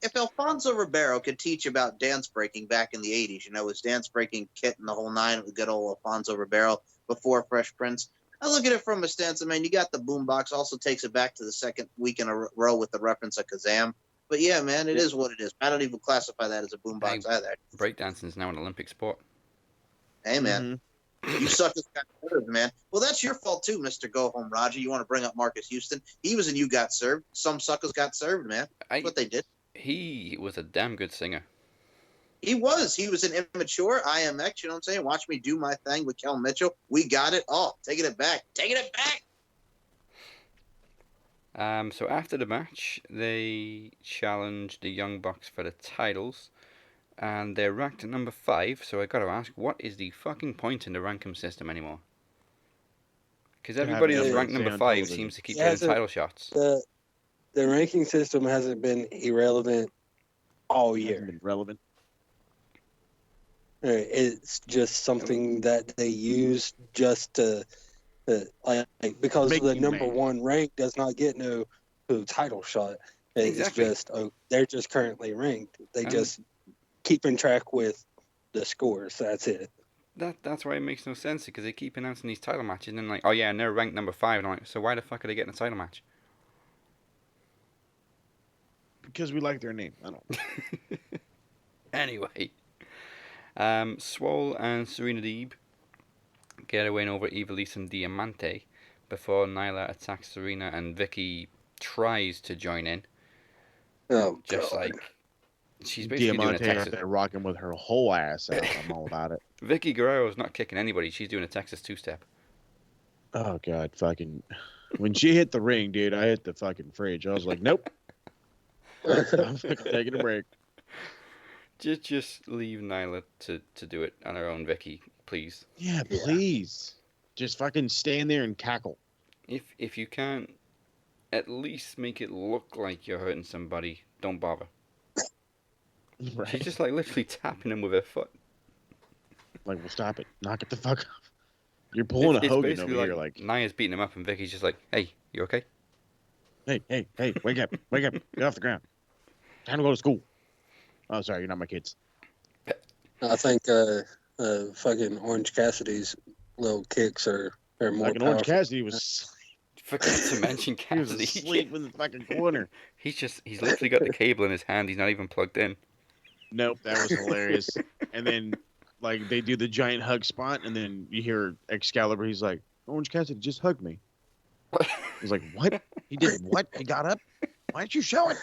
if Alfonso Ribeiro could teach about dance breaking back in the 80s, his dance breaking kit and the whole nine with good old Alfonso Ribeiro before Fresh Prince, I look at it from a stance. I mean, you got the boombox, also takes it back to the second week in a row with the reference of Kazam. But yeah, man, it is what it is. I don't even classify that as a boombox either. Breakdancing is now an Olympic sport. Hey, man. You suckers got served, man. Well, that's your fault too, Mr. Go Home Roger. You want to bring up Marcus Houston? He was in You Got Served. Some suckers got served, man. That's what they did. He was a damn good singer. He was. He was an Immature, IMX, you know what I'm saying? Watch me do my thing with Kel Mitchell. We got it. Oh, taking it back. Taking it back. So after the match, they challenged the Young Bucks for the titles, and they're ranked at number 5. So I got to ask, what is the fucking point in the ranking system anymore? Because everybody that's ranked number 5 seems to keep getting title shots. The ranking system hasn't been irrelevant all year. Hasn't been relevant. It's just something that they use just to because the number one rank does not get no title shot. It's just they're just currently ranked. They just keeping track with the scores. That's it. That's why it makes no sense, because they keep announcing these title matches and then like, oh yeah, and they're ranked number 5. And I'm like, so why the fuck are they getting a title match? Because we like their name. I don't. Anyway, Swole and Serena Deeb get a win over Ivelisse and Diamante before Nyla attacks Serena and Vicky tries to join in. Oh, just God. Like she's basically Diamante doing a Texas. They're rocking with her whole ass out. I'm all about it. Vicky Guerrero's not kicking anybody. She's doing a Texas two-step. Oh God, fucking! When she hit the ring, dude, I hit the fucking fridge. I was like, nope. I'm taking a break. Just leave Nyla to do it on her own, Vicky, please. Yeah, please. Just fucking stand there and cackle. If you can't at least make it look like you're hurting somebody, don't bother. Right. She's just like literally tapping him with her foot. Like, well, stop it. Knock it the fuck off. You're pulling a Hogan over here. Like, Naya's beating him up and Vicky's just like, hey, you okay? Hey, wake up. Get off the ground. Time to go to school. Oh, sorry, you're not my kids. I think fucking Orange Cassidy's little kicks are more fucking powerful. Orange Cassidy was... Forget to mention Cassidy. He was asleep in the fucking corner. He's literally got the cable in his hand. He's not even plugged in. Nope, that was hilarious. And then, like, they do the giant hug spot, and then you hear Excalibur. He's like, Orange Cassidy just hugged me. He's like, what? He did what? He got up? Why didn't you show it?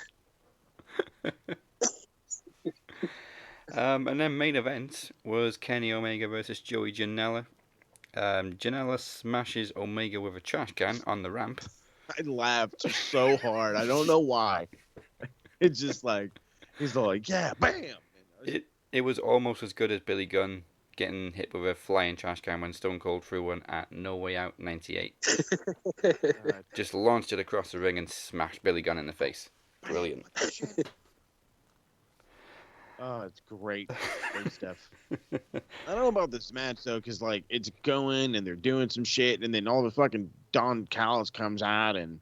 And then main event was Kenny Omega versus Joey Janela. Janela smashes Omega with a trash can on the ramp. I laughed so hard. I don't know why. It's just like, he's all like, yeah, bam. It was almost as good as Billy Gunn getting hit with a flying trash can when Stone Cold threw one at No Way Out 98. Just launched it across the ring and smashed Billy Gunn in the face. Brilliant. Oh, it's great. Great stuff. I don't know about this match, though, because, like, it's going and they're doing some shit, and then all of a fucking Don Callis comes out and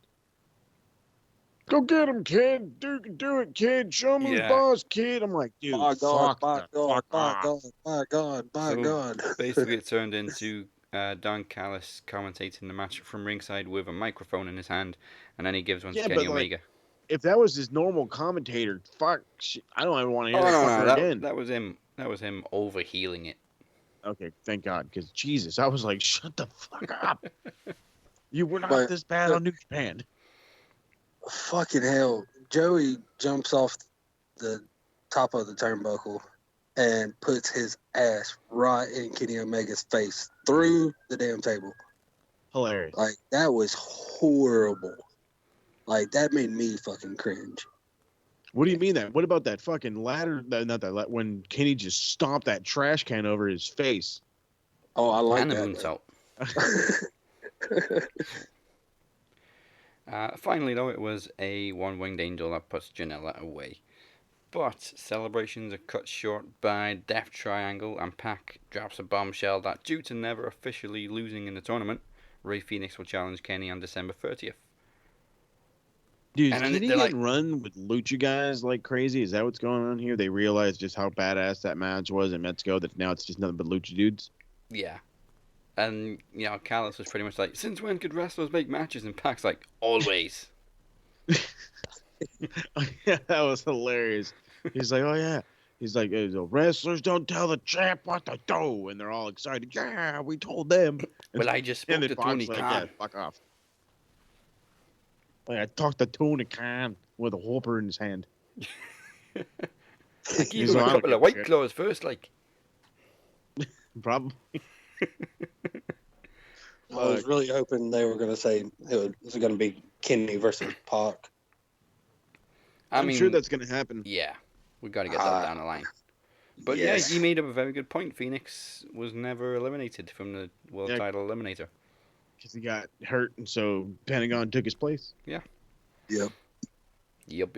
go get him, kid. Do it, kid. Show him who's Yeah. boss, kid. I'm like, dude, My God, fuck my the God, fuck my off. God, my God, my So God. basically, it turned into Don Callis commentating the match from ringside with a microphone in his hand, and then he gives one to Yeah, Kenny but like, Omega. if that was his normal commentator, fuck, I don't ever want to hear Oh that no, fucker no, again. that was him. That was him overhealing it. Okay, thank God, because Jesus, I was like, shut the fuck up. You were not But- this bad on New Japan. Fucking hell. Joey jumps off the top of the turnbuckle and puts his ass right in Kenny Omega's face through the damn table. Hilarious. Like, that was horrible. Like, that made me fucking cringe. What do you mean that? What about that fucking ladder? Not that ladder, when Kenny just stomped that trash can over his face. Oh, I like And a that. moonsault. Finally, though, it was a one-winged angel that puts Janela away. But celebrations are cut short by Death Triangle, and Pac drops a bombshell that due to never officially losing in the tournament, Rey Fenix will challenge Kenny on December 30th. Dude, And is then Kenny they're getting run with Lucha guys like crazy? Is that what's going on here? They realized just how badass that match was in Mexico, that now it's just nothing but Lucha dudes? Yeah. And, you know, Callis was pretty much like, since when could wrestlers make matches? And Pac's like, always. Yeah, that was hilarious. He's like, oh, yeah. He's like, wrestlers don't tell the champ what to do. And they're all excited. Yeah, we told them. Well, I just spoke And then to Pac's Tony like, Khan. yeah, fuck off. Like, I talked to Tony Khan with a whooper in his hand. I gave He's him like, a I don't couple give of a white shit. claws first, like. Probably. I was really hoping they were going to say it was going to be Kenny versus Pac. I'm sure that's going to happen. Yeah, we've got to get that down the line. But yes. yeah, you made up a very good point. Phoenix was never eliminated from the world title eliminator. Because he got hurt, and so Pentagon took his place. Yeah. Yep. Yup.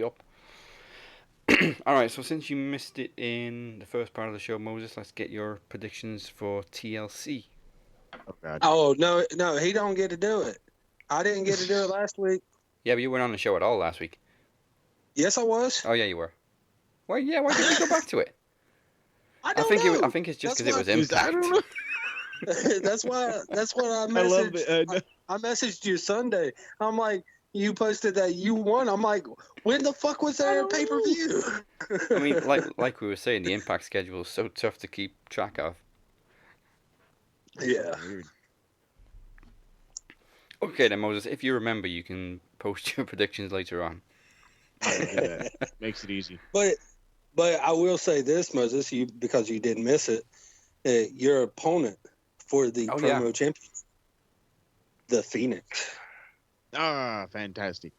All right, so since you missed it in the first part of the show, Moses, let's get your predictions for TLC. Oh, God. Oh, no, he don't get to do it. I didn't get to do it last week. Yeah, but you weren't on the show at all last week. Yes, I was. Oh, yeah, you were. Why did we go back to it? I don't know. I think it's just because it was Impact. I don't know. That's what I messaged. I love it. I messaged you Sunday. I'm like, you posted that you won. I'm like, when the fuck was there a pay-per-view? I mean, like we were saying, the Impact schedule is so tough to keep track of. Yeah. Weird. Okay then, Moses, if you remember, you can post your predictions later on. Makes it easy. But I will say this, Moses, because you did miss it, your opponent for the promo champion, the Phoenix. Ah, fantastic.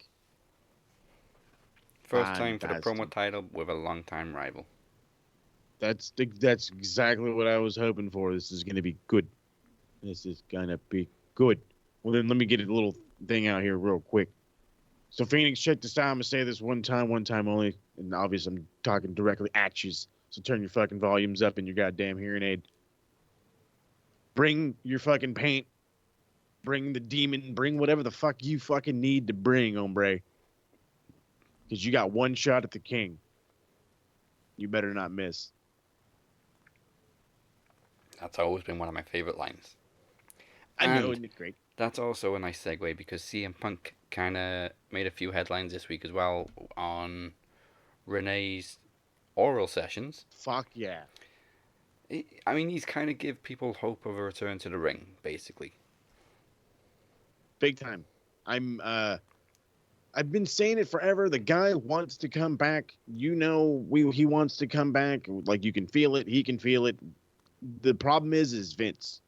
First time for the promo title with a long-time rival. That's exactly what I was hoping for. This is going to be good. Well, then let me get a little thing out here real quick. So, Phoenix, check this out. I'm going to say this one time only. And obviously, I'm talking directly at you. So, turn your fucking volumes up in your goddamn hearing aid. Bring your fucking paint. Bring the demon. Bring whatever the fuck you fucking need to bring, hombre. Because you got one shot at the king. You better not miss. That's always been one of my favorite lines. I know, isn't it great? That's also a nice segue because CM Punk kind of made a few headlines this week as well on Renee's oral sessions. Fuck yeah. I mean, he's kind of give people hope of a return to the ring, basically. Big time. I've been saying it forever. The guy wants to come back. He wants to come back. Like, you can feel it. He can feel it. The problem is Vince.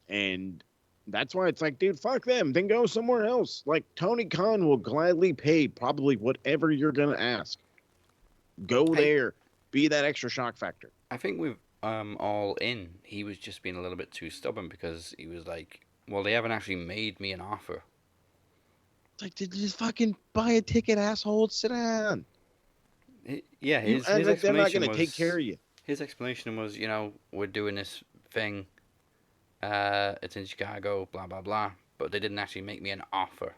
And that's why it's like, dude, fuck them. Then go somewhere else. Like, Tony Khan will gladly pay probably whatever you're going to ask. Go there. Be that extra shock factor. I think with All In, he was just being a little bit too stubborn because he was like, well, they haven't actually made me an offer. It's like, did you just fucking buy a ticket, asshole? Sit down. Yeah, his they're not explanation going to was, take care of you. His explanation was, we're doing this thing. It's in Chicago, blah, blah, blah. but they didn't actually make me an offer.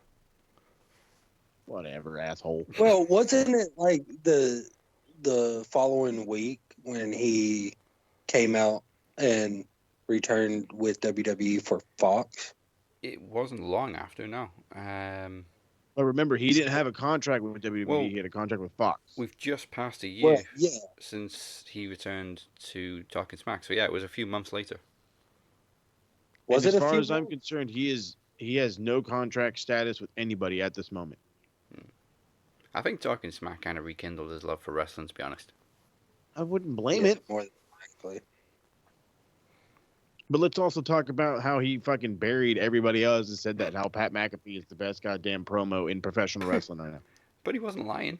Whatever, asshole. Well, wasn't it like the following week when he came out and returned with WWE for Fox? It wasn't long after, no. But remember, he didn't have a contract with WWE. Well, he had a contract with Fox. We've just passed a year yeah. since he returned to Talking Smack. So yeah, it was a few months later. As far as I'm concerned, he has no contract status with anybody at this moment. I think Talking Smack kind of rekindled his love for wrestling, to be honest. I wouldn't blame it. More than likely. But let's also talk about how he fucking buried everybody else and said that how Pat McAfee is the best goddamn promo in professional wrestling right now. But he wasn't lying.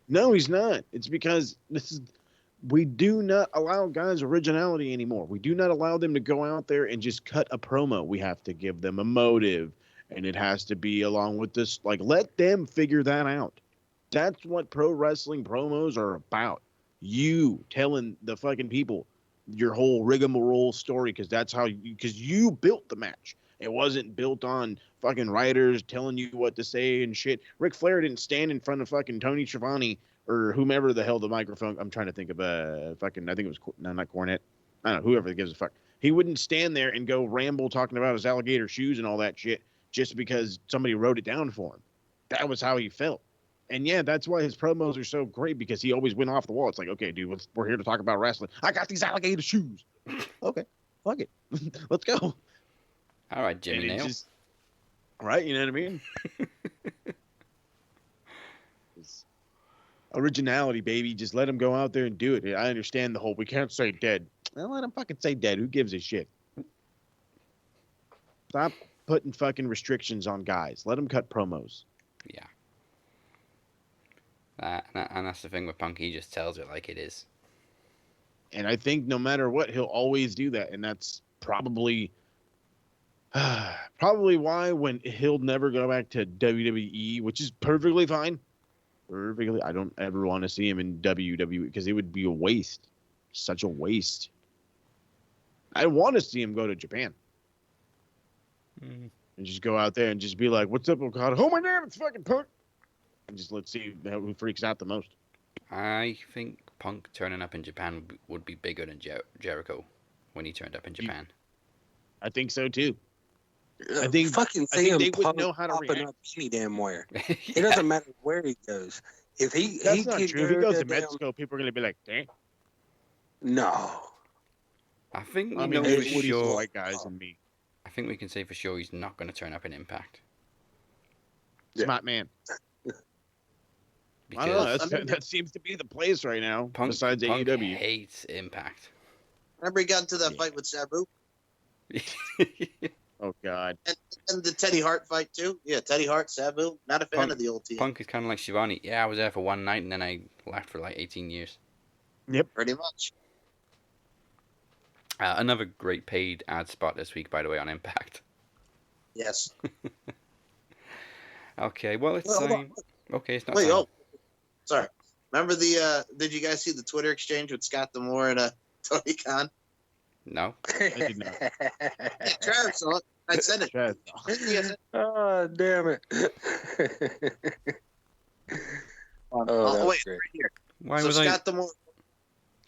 No, he's not. It's because we do not allow guys originality anymore. We do not allow them to go out there and just cut a promo. We have to give them a motive, and it has to be along with this. Like, let them figure that out. That's what pro wrestling promos are about. You telling the fucking people your whole rigmarole story, because that's how you built the match. It wasn't built on fucking writers telling you what to say and shit. Ric Flair didn't stand in front of fucking Tony Schiavone or whomever the hell the microphone. I'm trying to think of I think it was not Cornette. I don't know, whoever gives a fuck. He wouldn't stand there and go ramble talking about his alligator shoes and all that shit just because somebody wrote it down for him. That was how he felt. And yeah, that's why his promos are so great, because he always went off the wall. It's like, okay, dude, we're here to talk about wrestling. I got these alligator shoes. Okay, fuck it. Let's go. All right, Jimmy Nail. Right, you know what I mean? Originality, baby. Just let him go out there and do it. I understand the whole, we can't say dead. Well, let him fucking say dead. Who gives a shit? Stop putting fucking restrictions on guys. Let them cut promos. Yeah. And that's the thing with Punk. He just tells it like it is. And I think no matter what, he'll always do that. And that's probably why when he'll never go back to WWE, which is perfectly fine. I don't ever want to see him in WWE because it would be a waste. Such a waste. I want to see him go to Japan. And just go out there and just be like, what's up, Okada? Oh my God, it's fucking Punk. And just let's see who freaks out the most. I think Punk turning up in Japan would be bigger than Jericho when he turned up in Japan. I think so too. I They wouldn't know how to popping react. up any damn where. It doesn't matter where he goes. If That's not true. If he goes to Mexico, people are gonna be like, "Dang." No. I think I we mean, know for Woody's the sure. white guys and me. I think we can say for sure he's not going to turn up in Impact. Smart man. I don't know. That seems to be the place right now. Besides Punk AEW. hates Impact. Remember he got into that fight with Sabu? Oh God. And the Teddy Hart fight too? Yeah, Teddy Hart, Sabu. Not a fan of the old team. Punk is kind of like Shivani. Yeah, I was there for one night and then I left for like 18 years. Yep. Pretty much. Another great paid ad spot this week, by the way, on Impact. Yes. Okay, well, it's okay. It's not. Wait, time. sorry. Remember did you guys see the Twitter exchange with Scott D'Amore and Tony Khan? No. I did not. Travis saw it. I said it. Travis. Yes. Oh, damn it. Oh, wait, right here. Why so was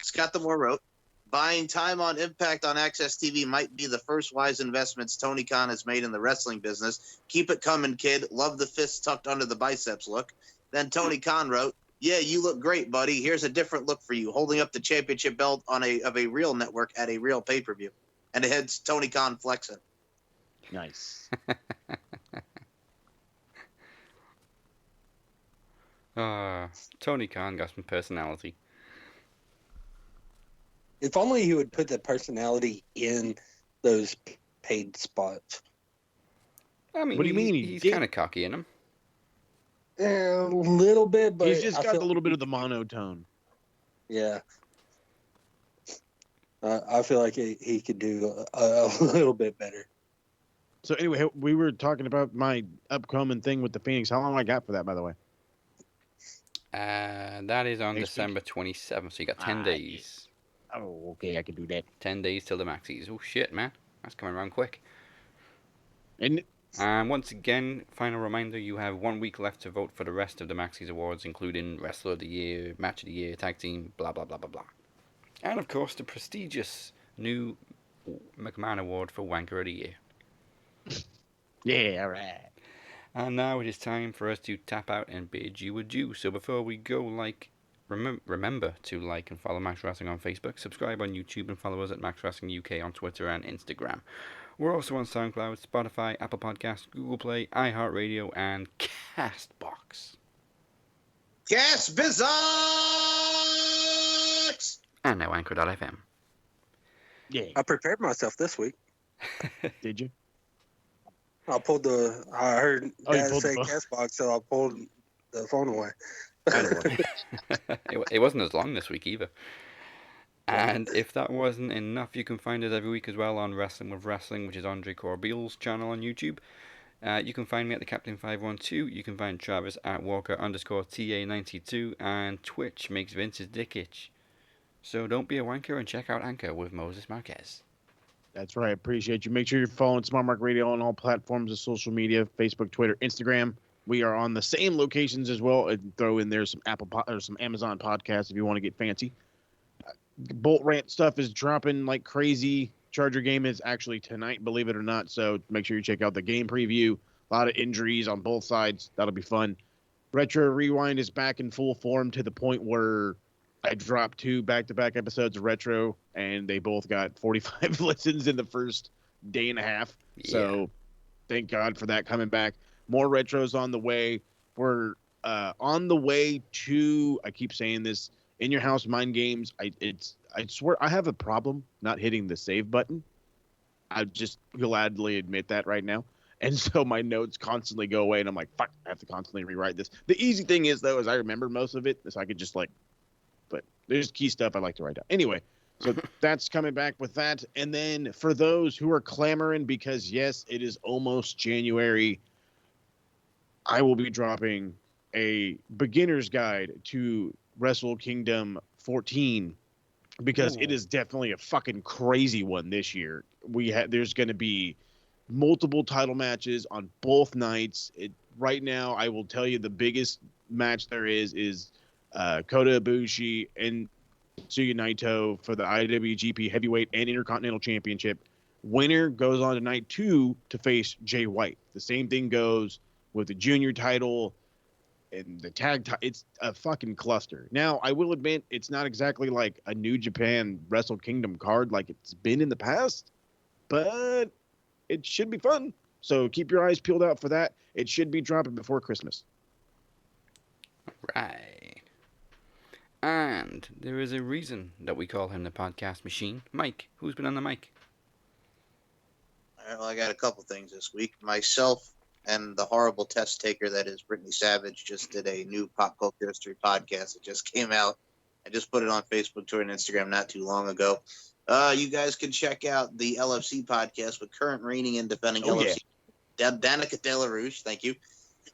Scott D'Amore wrote, buying time on Impact on Access TV might be the first wise investments Tony Khan has made in the wrestling business. Keep it coming, kid. Love the fists tucked under the biceps look. Then Tony Khan wrote, yeah, you look great, buddy. Here's a different look for you, holding up the championship belt of a real network at a real pay-per-view. And it heads Tony Khan flexing. Nice. Tony Khan got some personality. If only he would put the personality in those paid spots. I mean, what do you mean? He's kind of cocky in him. A little bit, but he's just got a little bit of the monotone. Yeah. I feel like he could do a little bit better. So anyway, we were talking about my upcoming thing with the Phoenix. How long I got for that, by the way? That is on December 27th, so you got 10 days. Oh, okay, I can do that. 10 days till the Maxies. Oh, shit, man. That's coming around quick. And And once again, final reminder, you have 1 week left to vote for the rest of the Maxies Awards, including Wrestler of the Year, Match of the Year, Tag Team, blah, blah, blah, blah, blah. And, of course, the prestigious new McMahon Award for Wanker of the Year. Yeah, all right. And now it is time for us to tap out and bid you adieu. So before we go, remember to like and follow Max Wrestling on Facebook, subscribe on YouTube, and follow us at Max Wrestling UK on Twitter and Instagram. We're also on SoundCloud, Spotify, Apple Podcasts, Google Play, iHeartRadio, and CastBox. Gas Bizox! And now Anchor.fm. Yeah. I prepared myself this week. Did you? I heard Dad pulled say the phone. Castbox, so I pulled the phone away. It wasn't as long this week either. And if that wasn't enough, you can find us every week as well on Wrestling with Wrestling, which is Andre Corbeil's channel on YouTube. You can find me at the Captain 512. You can find Travis at Walker_TA92, and Twitch makes Vince's dick itch. So don't be a wanker and check out Anchor with Moses Marquez. That's right. Appreciate you. Make sure you're following Smart Mark Radio on all platforms of social media: Facebook, Twitter, Instagram. We are on the same locations as well. And throw in there some or some Amazon podcasts if you want to get fancy. Bolt Rant stuff is dropping like crazy. Charger game is actually tonight, believe it or not. So make sure you check out the game preview. A lot of injuries on both sides. That'll be fun. Retro Rewind is back in full form to the point where I dropped 2 back-to-back episodes of Retro, and they both got 45 listens in the first day and a half. Yeah. So thank God for that coming back. More Retros on the way. We're on the way to, I keep saying this, In Your House Mind Games. I swear I have a problem not hitting the save button. I just gladly admit that right now. And so my notes constantly go away, and I'm like, fuck, I have to constantly rewrite this. The easy thing is, though, is I remember most of it, so I could just but there's key stuff I like to write down. Anyway, so that's coming back with that. And then for those who are clamoring because, yes, it is almost January, I will be dropping a beginner's guide to Wrestle Kingdom 14 because it is definitely a fucking crazy one this year. There's going to be multiple title matches on both nights. Right now, I will tell you the biggest match there is Kota Ibushi and Tetsuya Naito for the IWGP Heavyweight and Intercontinental Championship. Winner goes on to night 2 to face Jay White. The same thing goes with the junior title and the tag. It's a fucking cluster. Now, I will admit it's not exactly like a New Japan Wrestle Kingdom card like it's been in the past, but it should be fun. So keep your eyes peeled out for that. It should be dropping before Christmas. Right. And there is a reason that we call him the podcast machine. Mike, who's been on the mic? Well, I got a couple things this week. Myself and the horrible test taker that is Brittany Savage just did a new pop culture history podcast. It just came out. I just put it on Facebook, Twitter, and Instagram not too long ago. You guys can check out the LFC podcast with current reigning and defending LFC. Danica De La Rouge, thank you.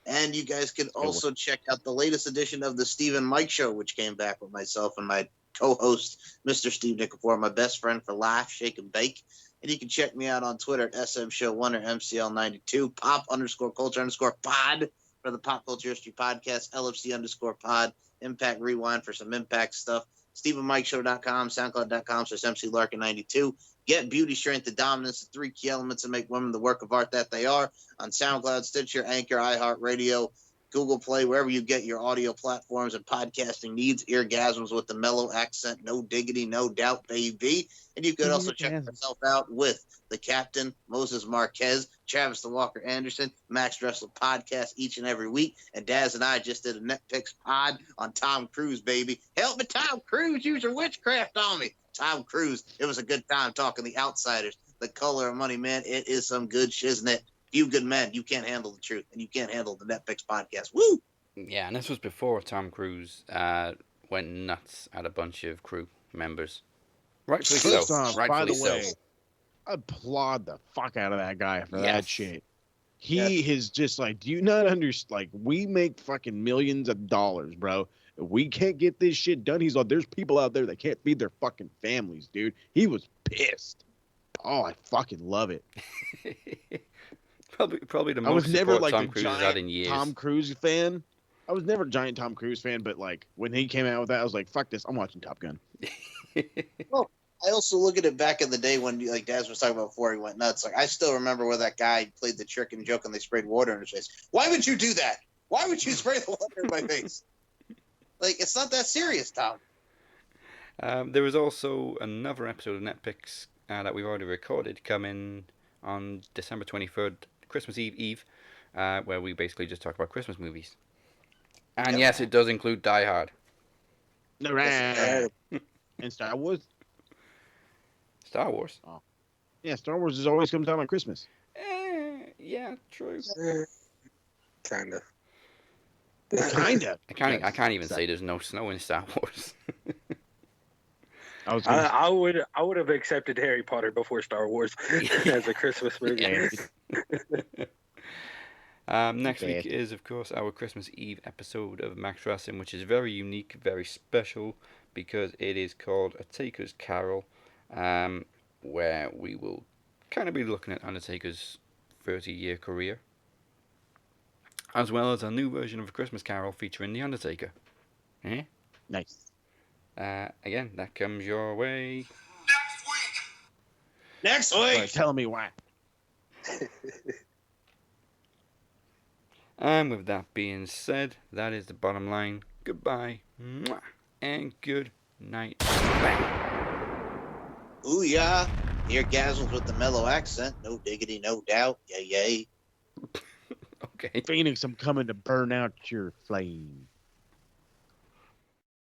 And you guys can also check out the latest edition of the Steve and Mike Show, which came back with myself and my co-host, Mr. Steve Nicofor, my best friend for life, Shake and Bake. And you can check me out on Twitter at SMShow1 or MCL92, pop_culture_pod for the Pop Culture History Podcast, LFC_pod, Impact Rewind for some Impact stuff, SteveandMikeShow.com, SoundCloud.com/MCLarkin92. Get beauty, strength, and dominance, the 3 key elements that make women the work of art that they are, on SoundCloud, Stitcher, Anchor, iHeartRadio, Google Play, wherever you get your audio platforms and podcasting needs. Eargasms with the mellow accent, no diggity, no doubt, baby. And you could also check yourself out with the Captain, Moses Marquez, Travis the Walker Anderson, Max Wrestling Podcast each and every week. And Daz and I just did a Net Picks pod on Tom Cruise, baby. Help me, Tom Cruise, use your witchcraft on me. Tom Cruise, it was a good time talking The Outsiders, The Color of Money, man. It is some good shiznit. You good men, you can't handle the truth, and you can't handle the Net Picks podcast. Woo! Yeah, and this was before Tom Cruise went nuts at a bunch of crew members. Rightfully so. By the way, applaud the fuck out of that guy for that shit. He is just like, do you not understand? Like, we make fucking millions of dollars, bro. If we can't get this shit done, he's like, there's people out there that can't feed their fucking families, dude. He was pissed. Oh, I fucking love it. Probably the I was most never support like Tom a Cruise has had in giant years. Tom Cruise fan. I was never a giant Tom Cruise fan, but like when he came out with that, I was like, "Fuck this! I'm watching Top Gun." Well, I also look at it back in the day when, like Daz was talking about before he went nuts. Like I still remember where that guy played the trick and joke and they sprayed water in his face. Why would you do that? Why would you spray the water in my face? Like it's not that serious, Tom. There was also another episode of Netflix that we've already recorded coming on December 23rd, Christmas Eve, where we basically just talk about Christmas movies. And yes, it does include Die Hard. No, right. And Star Wars. Star Wars? Oh. Yeah, Star Wars is always comes out on Christmas. Yeah, true. Kind of. Kind of. I can't even say there's no snow in Star Wars. I would have accepted Harry Potter before Star Wars as a Christmas movie. Next week is, of course, our Christmas Eve episode of Max Wrestling, which is very unique, very special, because it is called A Taker's Carol, where we will kind of be looking at Undertaker's 30-year career, as well as a new version of A Christmas Carol featuring The Undertaker. Eh? Nice. Again, that comes your way. Next week! Right, tell me why. And with that being said, that is the bottom line. Goodbye. Mwah, and good night. Ooh yeah. Eargasms with the mellow accent. No diggity, no doubt. Yay, yay. Okay. Phoenix, I'm coming to burn out your flame.